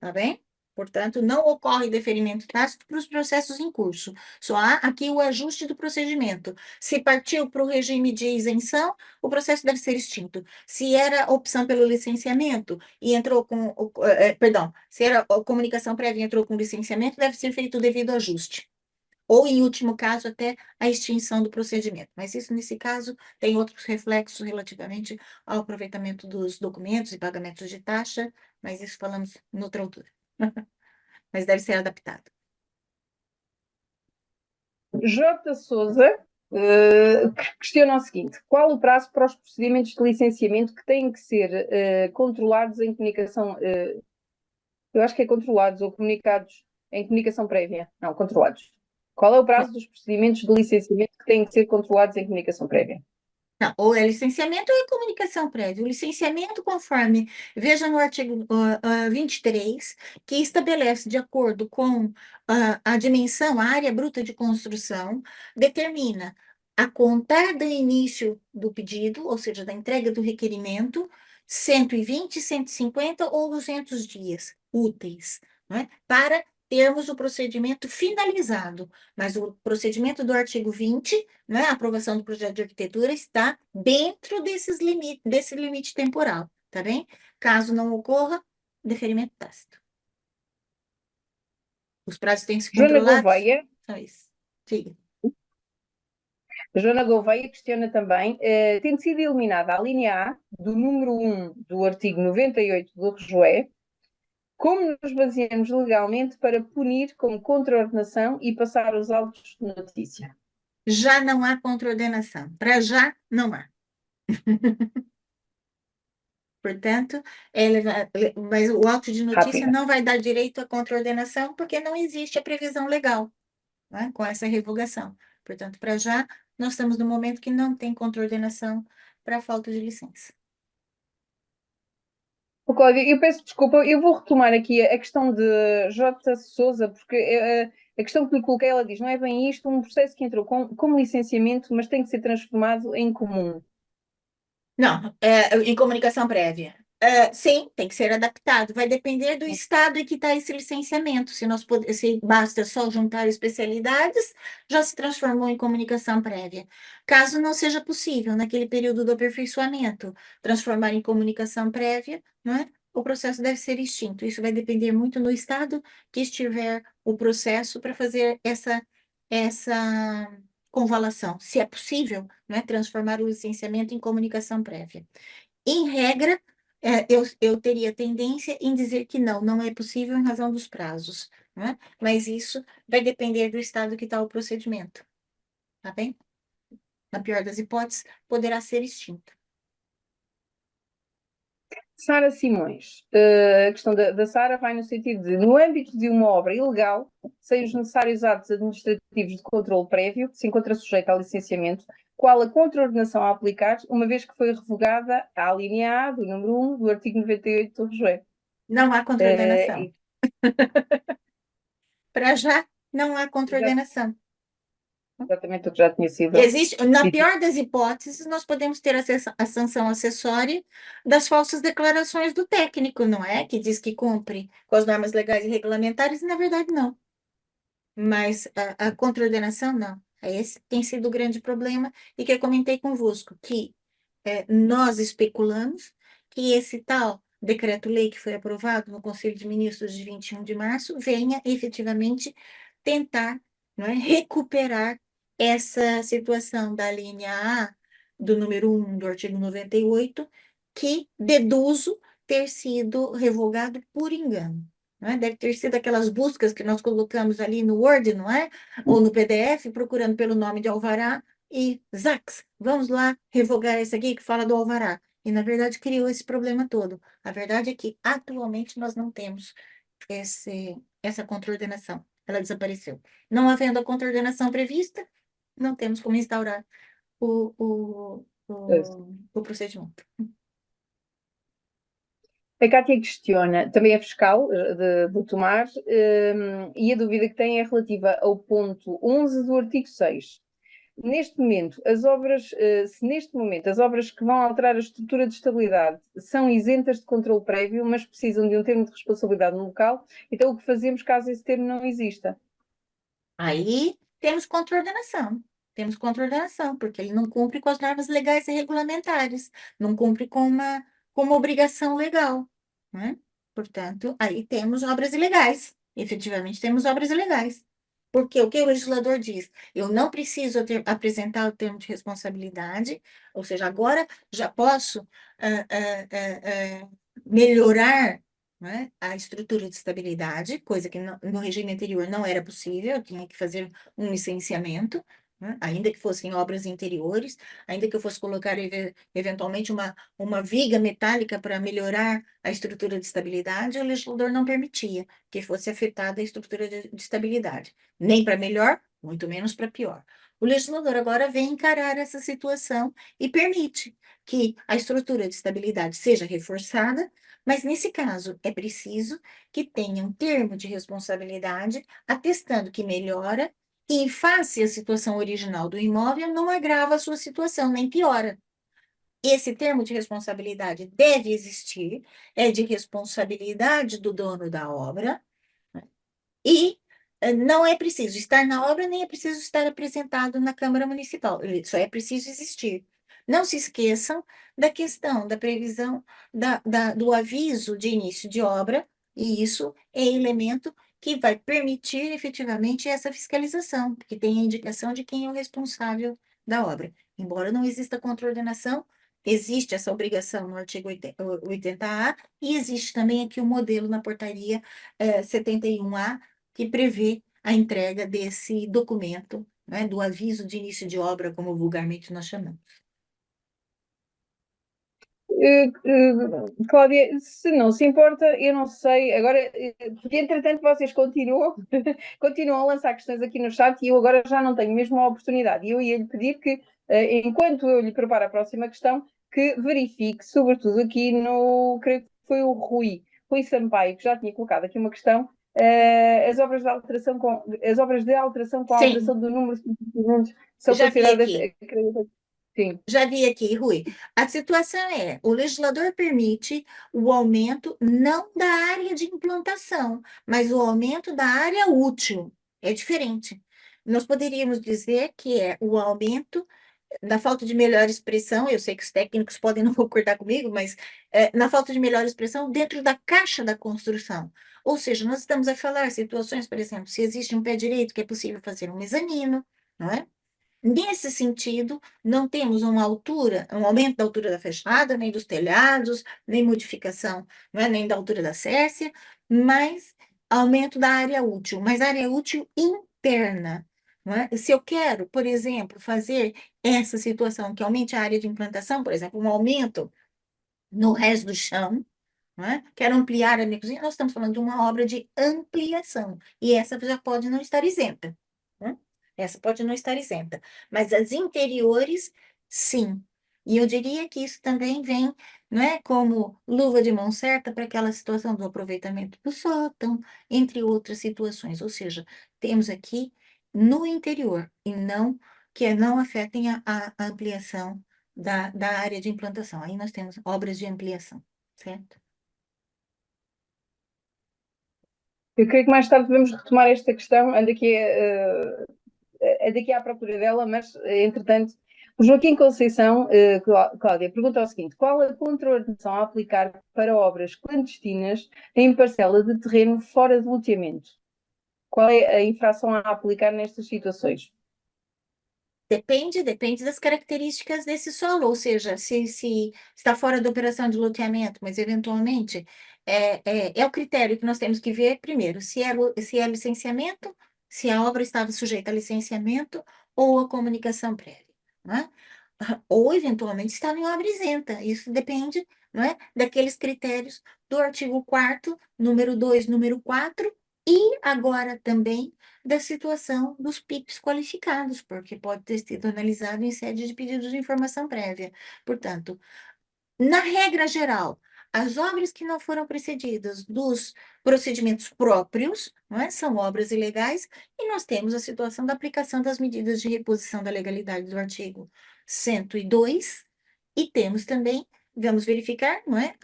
tá bem? Portanto, não ocorre deferimento tácito para os processos em curso. Só há aqui o ajuste do procedimento. Se partiu para o regime de isenção, o processo deve ser extinto. Se era opção pelo licenciamento e entrou com, perdão, se era comunicação prévia e entrou com licenciamento, deve ser feito o devido ajuste. ou, em último caso, até a extinção do procedimento. Mas isso, nesse caso, tem outros reflexos relativamente ao aproveitamento dos documentos e pagamentos de taxa, mas isso falamos noutra altura. Mas deve ser adaptado. J. Souza questiona o seguinte: qual o prazo para os procedimentos de licenciamento que têm que ser controlados em comunicação? Eu acho que é controlados ou comunicados em comunicação prévia. Não, controlados. Qual é o prazo dos procedimentos de licenciamento que têm que ser controlados em comunicação prévia? Não, ou é licenciamento ou é comunicação prévia. O licenciamento, conforme, veja no artigo 23, que estabelece, de acordo com a dimensão, a área bruta de construção, determina a contar do início do pedido, ou seja, da entrega do requerimento, 120, 150 ou 200 dias úteis, não é? Para termos o procedimento finalizado. Mas o procedimento do artigo 20, né, a aprovação do projeto de arquitetura, está dentro desse limite temporal, tá bem? Caso não ocorra, deferimento tácito. Os prazos têm que ser Joana controlados? Gouveia. São isso. Diga. Joana Gouveia questiona também, tendo sido eliminada a linha A do número 1 do artigo 98 do RJE, como nos baseamos legalmente para punir como contraordenação e passar os autos de notícia? Já não há contraordenação. Para já, não há. Portanto, mas o auto de notícia Rápida. não vai dar direito à contraordenação porque não existe a previsão legal, né, com essa revogação. Portanto, para já, nós estamos no momento que não tem contraordenação para falta de licença. Cláudia, eu peço desculpa, eu vou retomar aqui a questão de J. Souza, porque a questão que lhe coloquei, ela diz, não é bem isto, um processo que entrou como licenciamento, mas tem que ser transformado em comum. Não, em comunicação prévia. Sim, tem que ser adaptado. Vai depender do estado em que está esse licenciamento. Se basta só juntar especialidades, já se transformou em comunicação prévia. Caso não seja possível, naquele período do aperfeiçoamento, transformar em comunicação prévia, não é? O processo deve ser extinto. Isso vai depender muito no estado que estiver o processo para fazer essa convalação, se é possível, né, transformar o licenciamento em comunicação prévia. Em regra, eu teria tendência em dizer que não é possível em razão dos prazos, né? Mas isso vai depender do estado que está o procedimento, tá bem? Na pior das hipóteses, poderá ser extinto. Sara Simões, a questão da Sara vai no sentido de, no âmbito de uma obra ilegal, sem os necessários atos administrativos de controle prévio, que se encontra sujeita a licenciamento, qual a contraordenação a aplicar, uma vez que foi revogada a linha A do número 1 do artigo 98 do RJE. Não há contraordenação. Para já, não há contraordenação. Exatamente o que já tinha sido. Existe, na pior das hipóteses, nós podemos ter a sanção acessória das falsas declarações do técnico, não é? Que diz que cumpre com as normas legais e regulamentares, e na verdade não. Mas a contraordenação, não. Esse tem sido o grande problema, e que eu comentei convosco, que nós especulamos que esse tal decreto-lei que foi aprovado no Conselho de Ministros de 21 de março venha efetivamente tentar, não é, recuperar essa situação da linha A do número 1 do artigo 98, que deduzo ter sido revogado por engano. Não é? Deve ter sido aquelas buscas que nós colocamos ali no Word, não é? Ou no PDF, procurando pelo nome de alvará, e Zax, vamos lá revogar esse aqui que fala do alvará. E, na verdade, criou esse problema todo. A verdade é que, atualmente, nós não temos essa contraordenação. Ela desapareceu. Não havendo a contraordenação prevista, não temos como instaurar o procedimento. A Cátia questiona, também é fiscal de Tomar, e a dúvida que tem é relativa ao ponto 11 do artigo 6. Neste momento, se neste momento as obras que vão alterar a estrutura de estabilidade são isentas de controle prévio, mas precisam de um termo de responsabilidade no local, então o que fazemos caso esse termo não exista? Aí temos contraordenação. Temos contraordenação, porque ele não cumpre com as normas legais e regulamentares, não cumpre com uma obrigação legal, né? Portanto, aí temos obras ilegais. Efetivamente, temos obras ilegais. Porque o que o legislador diz? Eu não preciso apresentar o termo de responsabilidade, ou seja, agora já posso melhorar, né, a estrutura de estabilidade, coisa que no regime anterior não era possível, eu tinha que fazer um licenciamento, né, ainda que fossem obras interiores, ainda que eu fosse colocar eventualmente uma viga metálica para melhorar a estrutura de estabilidade, o legislador não permitia que fosse afetada a estrutura de estabilidade, nem para melhor, muito menos para pior. O legislador agora vem encarar essa situação e permite que a estrutura de estabilidade seja reforçada, mas nesse caso é preciso que tenha um termo de responsabilidade atestando que melhora e, face à situação original do imóvel, não agrava a sua situação, nem piora. Esse termo de responsabilidade deve existir, é de responsabilidade do dono da obra, né? E não é preciso estar na obra, nem é preciso estar apresentado na Câmara Municipal, só é preciso existir. Não se esqueçam da questão da previsão do aviso de início de obra, e isso é elemento que vai permitir efetivamente essa fiscalização, porque tem a indicação de quem é o responsável da obra. Embora não exista contraordenação, existe essa obrigação no artigo 80A, e existe também aqui o modelo na portaria 71A, que prevê a entrega desse documento, né, do aviso de início de obra, como vulgarmente nós chamamos. Cláudia, se não se importa, eu não sei, agora, porque entretanto vocês continuam, continuam a lançar questões aqui no chat e eu agora já não tenho mesmo a oportunidade. E eu ia lhe pedir que, enquanto eu lhe preparo a próxima questão, que verifique, sobretudo aqui no, creio que foi o Rui Sampaio, que já tinha colocado aqui uma questão, as obras de alteração com a Sim, alteração do número de procedimentos são já vi consideradas, aqui. sim. Já vi aqui, Rui. A situação é, o legislador permite o aumento não da área de implantação, mas o aumento da área útil. É diferente. Nós poderíamos dizer que é o aumento na falta de melhor expressão, eu sei que os técnicos podem não concordar comigo, mas na falta de melhor expressão, dentro da caixa da construção. Ou seja, nós estamos a falar situações, por exemplo, se existe um pé direito que é possível fazer um mezanino, não é? Nesse sentido, não temos uma altura, um aumento da altura da fachada, nem dos telhados, nem modificação, não é? Nem da altura da cércia, mas aumento da área útil, mas área útil interna. Não é? Se eu quero, por exemplo, fazer essa situação que aumente a área de implantação, por exemplo, um aumento no resto do chão, não é? Quero ampliar a minha cozinha, nós estamos falando de uma obra de ampliação, e essa já pode não estar isenta, né? Essa pode não estar isenta, mas as interiores, sim. E eu diria que isso também vem, não é, como luva de mão certa para aquela situação do aproveitamento do sótão, entre outras situações. Ou seja, temos aqui no interior, e não que não afetem a ampliação da área de implantação. Aí nós temos obras de ampliação, certo? Eu creio que mais tarde devemos retomar esta questão, ando aqui à procura dela, mas entretanto, o Joaquim Conceição, Cláudia, pergunta o seguinte: qual a contraordenação a aplicar para obras clandestinas em parcela de terreno fora de loteamento? Qual é a infração a aplicar nestas situações? Depende das características desse solo, ou seja, se está fora da operação de loteamento, mas eventualmente é o critério que nós temos que ver primeiro, se é licenciamento, se a obra estava sujeita a licenciamento ou a comunicação prévia, né? Ou eventualmente estava em obra isenta, isso depende, não é, daqueles critérios do artigo 4º, número 2, número 4, e agora também da situação dos PIPs qualificados, porque pode ter sido analisado em sede de pedido de informação prévia. Portanto, na regra geral, as obras que não foram precedidas dos procedimentos próprios, não é, são obras ilegais, e nós temos a situação da aplicação das medidas de reposição da legalidade do artigo 102, e temos também, vamos verificar, não é,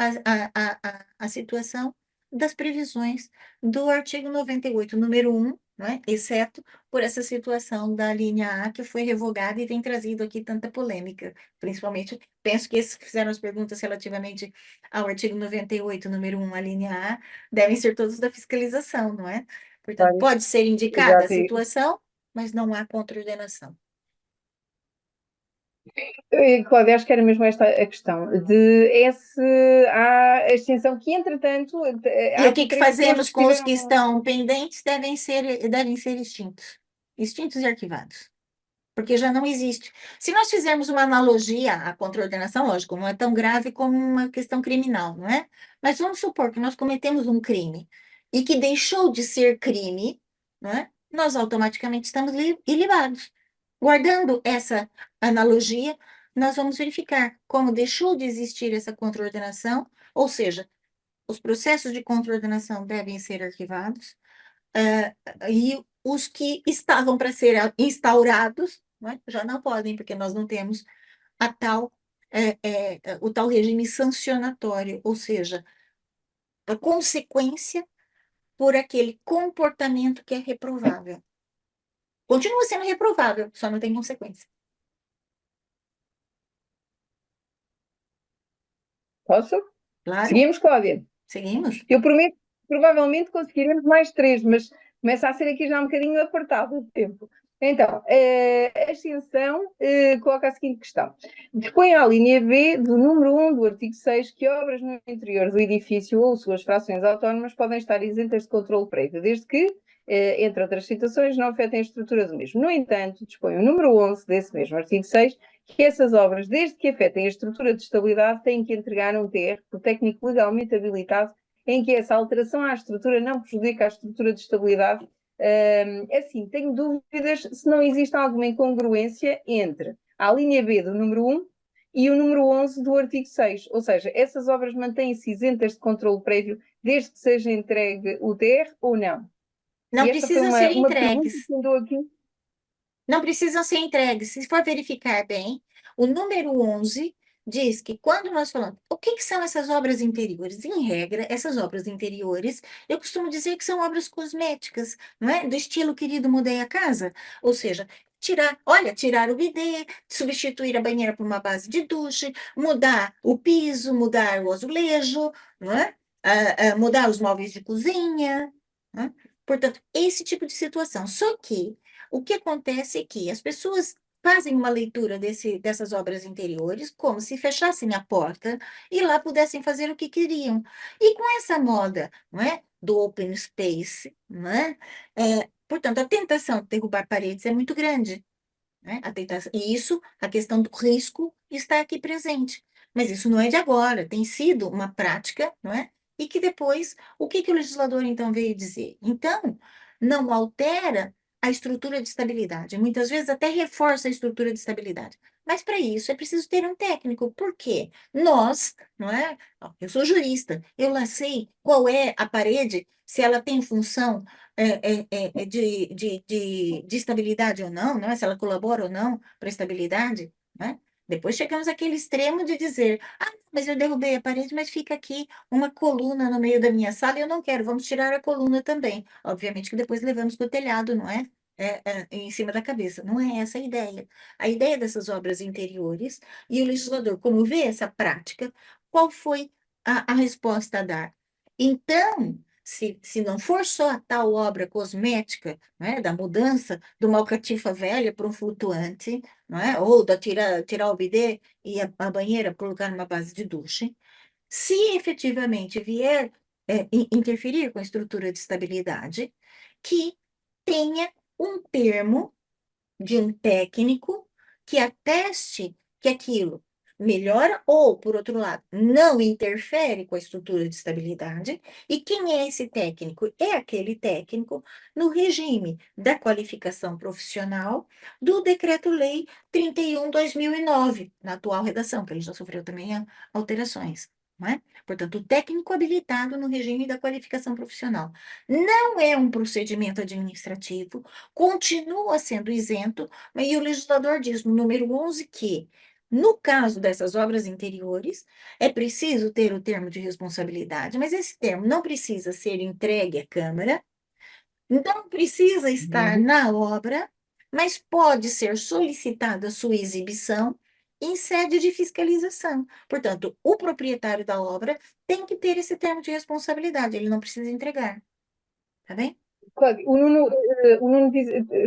a situação das previsões do artigo 98, número 1, não é, exceto por essa situação da linha A, que foi revogada e tem trazido aqui tanta polêmica, principalmente. Penso que esses que fizeram as perguntas relativamente ao artigo 98, número 1, a linha A, devem ser todos da fiscalização, não é? Portanto, Claro, pode ser indicada a exato. situação, mas não há contraordenação. Cláudia, acho que era mesmo esta a questão, de esse, há a extensão que, entretanto, E há o que aqui que três senhores fazemos que com os estiveram. que estão pendentes devem ser extintos. Extintos e arquivados. Porque já não existe. Se nós fizermos uma analogia à contraordenação, lógico, não é tão grave como uma questão criminal, não é? Mas vamos supor que nós cometemos um crime e que deixou de ser crime, não é? Nós automaticamente estamos ilibados. Guardando essa analogia, nós vamos verificar como deixou de existir essa contraordenação, ou seja, os processos de contraordenação devem ser arquivados, e os que estavam para ser instaurados, né, já não podem, porque nós não temos a tal, o tal regime sancionatório, ou seja, a consequência por aquele comportamento que é reprovável. Continua sendo reprovável, só não tem consequência. Posso? Claro, Seguimos, Cláudia? seguimos. Eu prometo que provavelmente conseguiremos mais três, mas começa a ser aqui já um bocadinho apertado o tempo. Então, a extensão coloca a seguinte questão. Dispõe a linha B do número 1 do artigo 6 que obras no interior do edifício ou suas frações autónomas podem estar isentas de controle prévio, desde que, entre outras situações, não afetem a estrutura do mesmo. No entanto, dispõe o número 11 desse mesmo artigo 6 que essas obras, desde que afetem a estrutura de estabilidade, têm que entregar um TR por técnico legalmente habilitado em que essa alteração à estrutura não prejudica a estrutura de estabilidade. Assim, tenho dúvidas se não existe alguma incongruência entre a linha B do número 1 e o número 11 do artigo 6. Ou seja, essas obras mantêm-se isentas de controle prévio desde que seja entregue o TR ou não. Não E esta foi precisam ser uma pergunta entregues. que andou aqui. Não precisam ser entregues. Se for verificar bem, o número 11 diz que quando nós falamos, o que que são essas obras interiores? Em regra, essas obras interiores, eu costumo dizer que são obras cosméticas, não é? Do estilo querido, mudei a casa. Ou seja, tirar o bidê, substituir a banheira por uma base de duche, mudar o piso, mudar o azulejo, não é? Mudar os móveis de cozinha, não é? Portanto, esse tipo de situação. Só que o que acontece é que as pessoas fazem uma leitura dessas obras interiores como se fechassem a porta e lá pudessem fazer o que queriam. E com essa moda, não é, do open space, não é? Portanto, a tentação de derrubar paredes é muito grande, né? A tentação, e isso, a questão do risco está aqui presente. Mas isso não é de agora, tem sido uma prática, não é? E que depois, o que que o legislador então veio dizer? Então, não altera a estrutura de estabilidade. Muitas vezes até reforça a estrutura de estabilidade. Mas para isso é preciso ter um técnico. Por quê? Nós, não é? Ó, eu sou jurista, eu lá sei qual é a parede, se ela tem função de estabilidade ou não, né? Se ela colabora ou não para a estabilidade, né? Depois chegamos àquele extremo de dizer, mas eu derrubei a parede, mas fica aqui uma coluna no meio da minha sala e eu não quero, vamos tirar a coluna também. Obviamente que depois levamos para o telhado, não é? Em cima da cabeça. Não é essa a ideia. A ideia dessas obras interiores, e o legislador, como vê essa prática, qual foi a resposta a dar? Então, se não for só a tal obra cosmética, né, da mudança de uma alcatifa velha para um flutuante, não é? Ou da tirar o bidê e a banheira para colocar numa base de duche, se efetivamente vier interferir com a estrutura de estabilidade, que tenha um termo de um técnico que ateste que aquilo melhora ou, por outro lado, não interfere com a estrutura de estabilidade. E quem é esse técnico? É aquele técnico no regime da qualificação profissional do Decreto-Lei 31/2009, na atual redação, que ele já sofreu também alterações. Não é? Portanto, o técnico habilitado no regime da qualificação profissional. Não é um procedimento administrativo, continua sendo isento, e o legislador diz no número 11 que, no caso dessas obras interiores, é preciso ter o termo de responsabilidade, mas esse termo não precisa ser entregue à Câmara, não precisa estar Uhum. na obra, mas pode ser solicitada a sua exibição em sede de fiscalização. Portanto, o proprietário da obra tem que ter esse termo de responsabilidade, ele não precisa entregar, tá bem? Claro, o Nuno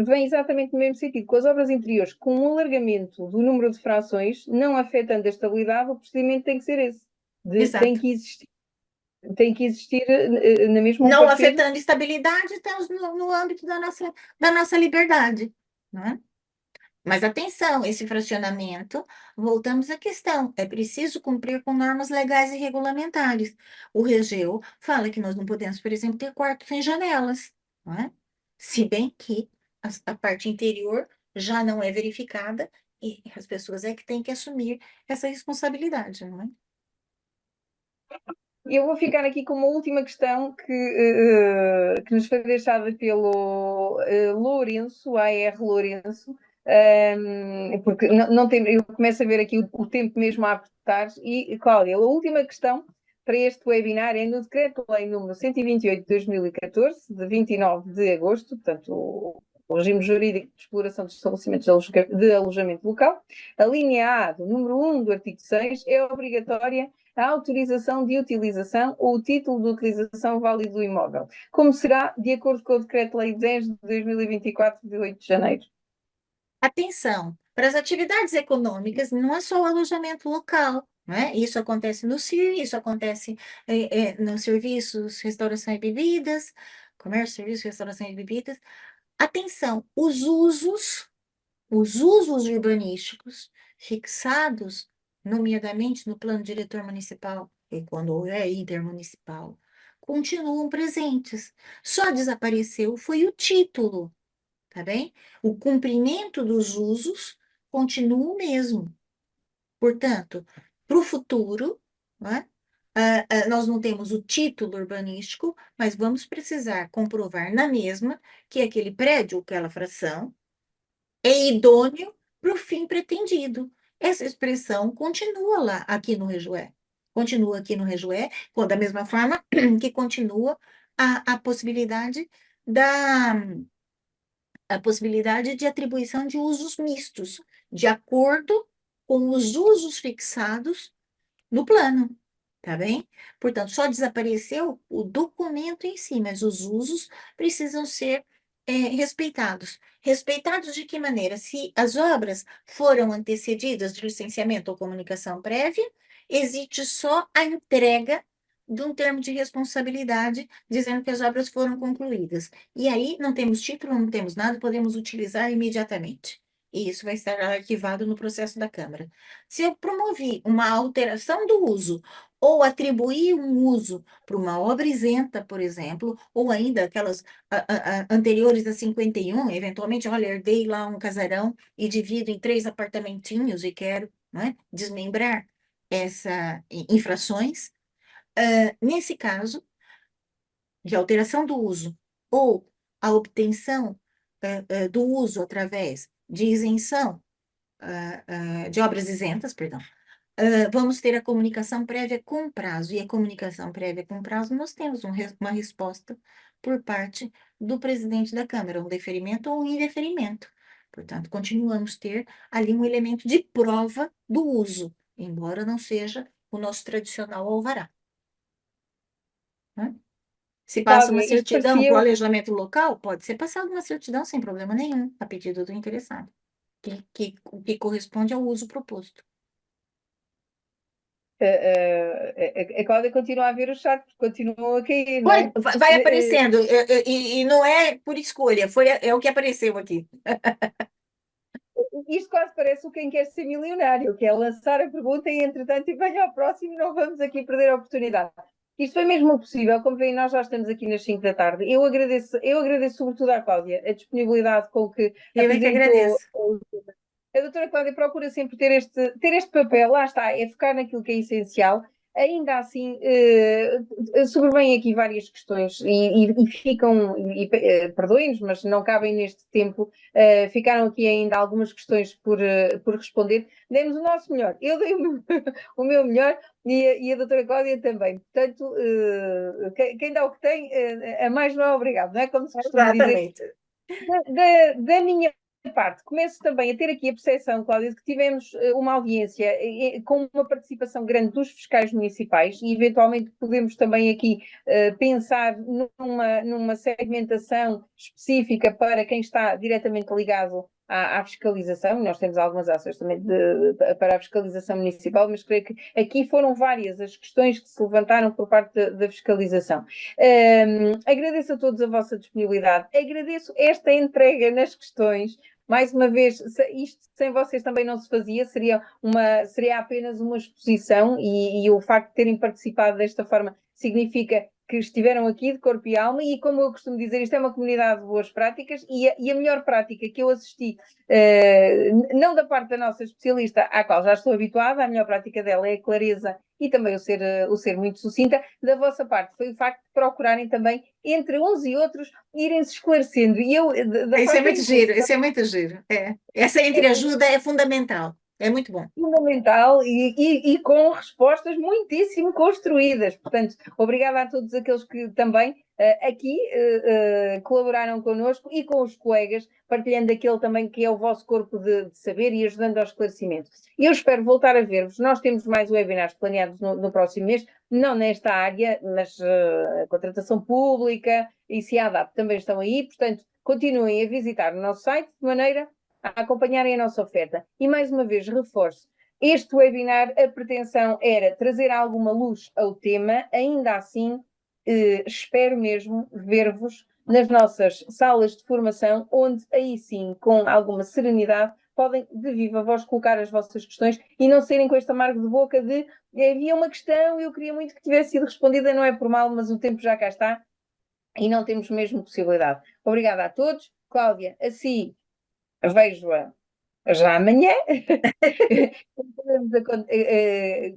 vem exatamente no mesmo sentido. Com as obras interiores, com um alargamento do número de frações, não afetando a estabilidade, o procedimento tem que ser esse. Tem Exato. que existir, na mesma um Não parecer. afetando estabilidade, estamos no âmbito da nossa liberdade, não é? Mas atenção, esse fracionamento, voltamos à questão, é preciso cumprir com normas legais e regulamentares. O REGEU fala que nós não podemos, por exemplo, ter quartos sem janelas, não é? Se bem que a parte interior já não é verificada e as pessoas é que têm que assumir essa responsabilidade, não é? Eu vou ficar aqui com uma última questão que nos foi deixada pelo Lourenço, AR Lourenço, porque não tem, eu começo a ver aqui o tempo mesmo a apertar. E, Cláudia, a última questão para este webinar é no Decreto-Lei número 128 de 2014, de 29 de agosto, portanto, o regime jurídico de exploração dos estabelecimentos de alojamento local. A linha A do número 1 do artigo 6 é obrigatória a autorização de utilização ou o título de utilização válido do imóvel, como será de acordo com o Decreto-Lei 10 de 2024, de 8 de janeiro. Atenção, para as atividades econômicas, não é só o alojamento local, não é? Isso acontece no CIR, isso acontece nos serviços, restauração e bebidas, comércio, serviço, restauração e bebidas. Atenção, os usos urbanísticos fixados, nomeadamente no plano diretor municipal, e quando é intermunicipal, continuam presentes. Só desapareceu foi o título, tá bem? O cumprimento dos usos continua o mesmo. Portanto, para o futuro, né, nós não temos o título urbanístico, mas vamos precisar comprovar na mesma que aquele prédio, aquela fração, é idôneo para o fim pretendido. Essa expressão continua lá, aqui no Rejué. Continua aqui no Rejué, da mesma forma que continua a possibilidade da a possibilidade de atribuição de usos mistos, de acordo com os usos fixados no plano, tá bem? Portanto, só desapareceu o documento em si, mas os usos precisam ser respeitados. Respeitados de que maneira? Se as obras foram antecedidas de licenciamento ou comunicação prévia, existe só a entrega de um termo de responsabilidade dizendo que as obras foram concluídas. E aí não temos título, não temos nada, podemos utilizar imediatamente. E isso vai estar arquivado no processo da Câmara. Se eu promovi uma alteração do uso ou atribuir um uso para uma obra isenta, por exemplo, ou ainda aquelas anteriores a 51, eventualmente, olha, herdei lá um casarão e divido em 3 apartamentinhos e quero, né, desmembrar essas infrações. Nesse caso, de alteração do uso ou a obtenção do uso através de isenção, de obras isentas, perdão, vamos ter a comunicação prévia com prazo. E a comunicação prévia com prazo, nós temos uma resposta por parte do presidente da Câmara, um deferimento ou um indeferimento. Portanto, continuamos a ter ali um elemento de prova do uso, embora não seja o nosso tradicional alvará, né? Se passa uma Cláudia, isto certidão para o parecia. alojamento local, pode ser passada uma certidão sem problema nenhum, a pedido do interessado, que corresponde ao uso proposto. A Cláudia continua a ver o chat, porque continuou a cair, não Vai, é? vai aparecendo, e não é por escolha, é o que apareceu aqui. Isto quase parece o Quem Quer Ser Milionário, que é lançar a pergunta e, entretanto, e venha ao próximo, não vamos aqui perder a oportunidade. Isto foi mesmo possível, como veem, nós já estamos aqui nas 5 da tarde. Eu agradeço sobretudo à Cláudia a disponibilidade com que Eu é que apresentou. agradeço. A doutora Cláudia procura sempre ter este papel, lá está, é focar naquilo que é essencial. Ainda assim, sobrevêm aqui várias questões e ficam, perdoem-nos, mas não cabem neste tempo, ficaram aqui ainda algumas questões por responder. Demos o nosso melhor, eu dei o meu melhor e a doutora Cláudia também. Portanto, quem dá o que tem, a mais não é obrigado, não é? Como se costuma dizer. Exatamente. Da minha parte, começo também a ter aqui a percepção, Cláudia, de que tivemos uma audiência com uma participação grande dos fiscais municipais e eventualmente podemos também aqui pensar numa segmentação específica para quem está diretamente ligado à fiscalização. Nós temos algumas ações também para a fiscalização municipal, mas creio que aqui foram várias as questões que se levantaram por parte da fiscalização. Agradeço a todos a vossa disponibilidade, agradeço esta entrega nas questões. Mais uma vez, isto sem vocês também não se fazia, seria apenas uma exposição e o facto de terem participado desta forma significa que estiveram aqui de corpo e alma e, como eu costumo dizer, isto é uma comunidade de boas práticas e a melhor prática que eu assisti, não da parte da nossa especialista, à qual já estou habituada, a melhor prática dela é a clareza e também o ser muito sucinta. Da vossa parte foi o facto de procurarem também, entre uns e outros, irem-se esclarecendo. E eu, Isso é muito giro, isso é muito giro. É. Essa entreajuda é fundamental, é muito bom. Fundamental e com respostas muitíssimo construídas. Portanto, obrigada a todos aqueles que também aqui colaboraram connosco e com os colegas, partilhando aquele também que é o vosso corpo de saber e ajudando ao esclarecimento. E eu espero voltar a ver-vos. Nós temos mais webinars planeados no próximo mês, não nesta área, mas a contratação pública e CIADAP também estão aí. Portanto, continuem a visitar o nosso site de maneira a acompanharem a nossa oferta. E mais uma vez reforço, este webinar, a pretensão era trazer alguma luz ao tema, ainda assim espero mesmo ver-vos nas nossas salas de formação, onde aí sim, com alguma serenidade, podem de viva voz colocar as vossas questões e não serem com este amargo de boca de havia uma questão e eu queria muito que tivesse sido respondida, não é por mal, mas o tempo já cá está e não temos mesmo possibilidade. Obrigada a todos. Cláudia, assim vejo-a já amanhã.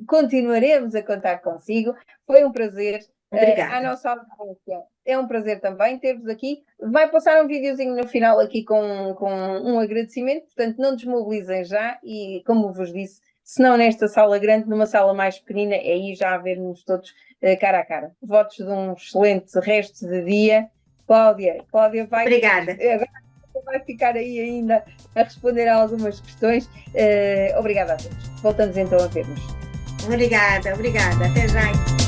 Continuaremos a contar consigo. Foi um prazer. Obrigada. A nossa audiência é um prazer também ter-vos aqui. Vai passar um videozinho no final aqui com um agradecimento, portanto não desmobilizem já e, como vos disse, se não nesta sala grande, numa sala mais pequenina, é aí já a ver-nos todos cara a cara. Votos de um excelente resto de dia. Cláudia vai... Obrigada. Vai ficar aí ainda a responder a algumas questões. Obrigada a todos. Voltamos então a ver-nos. Obrigada. Até já.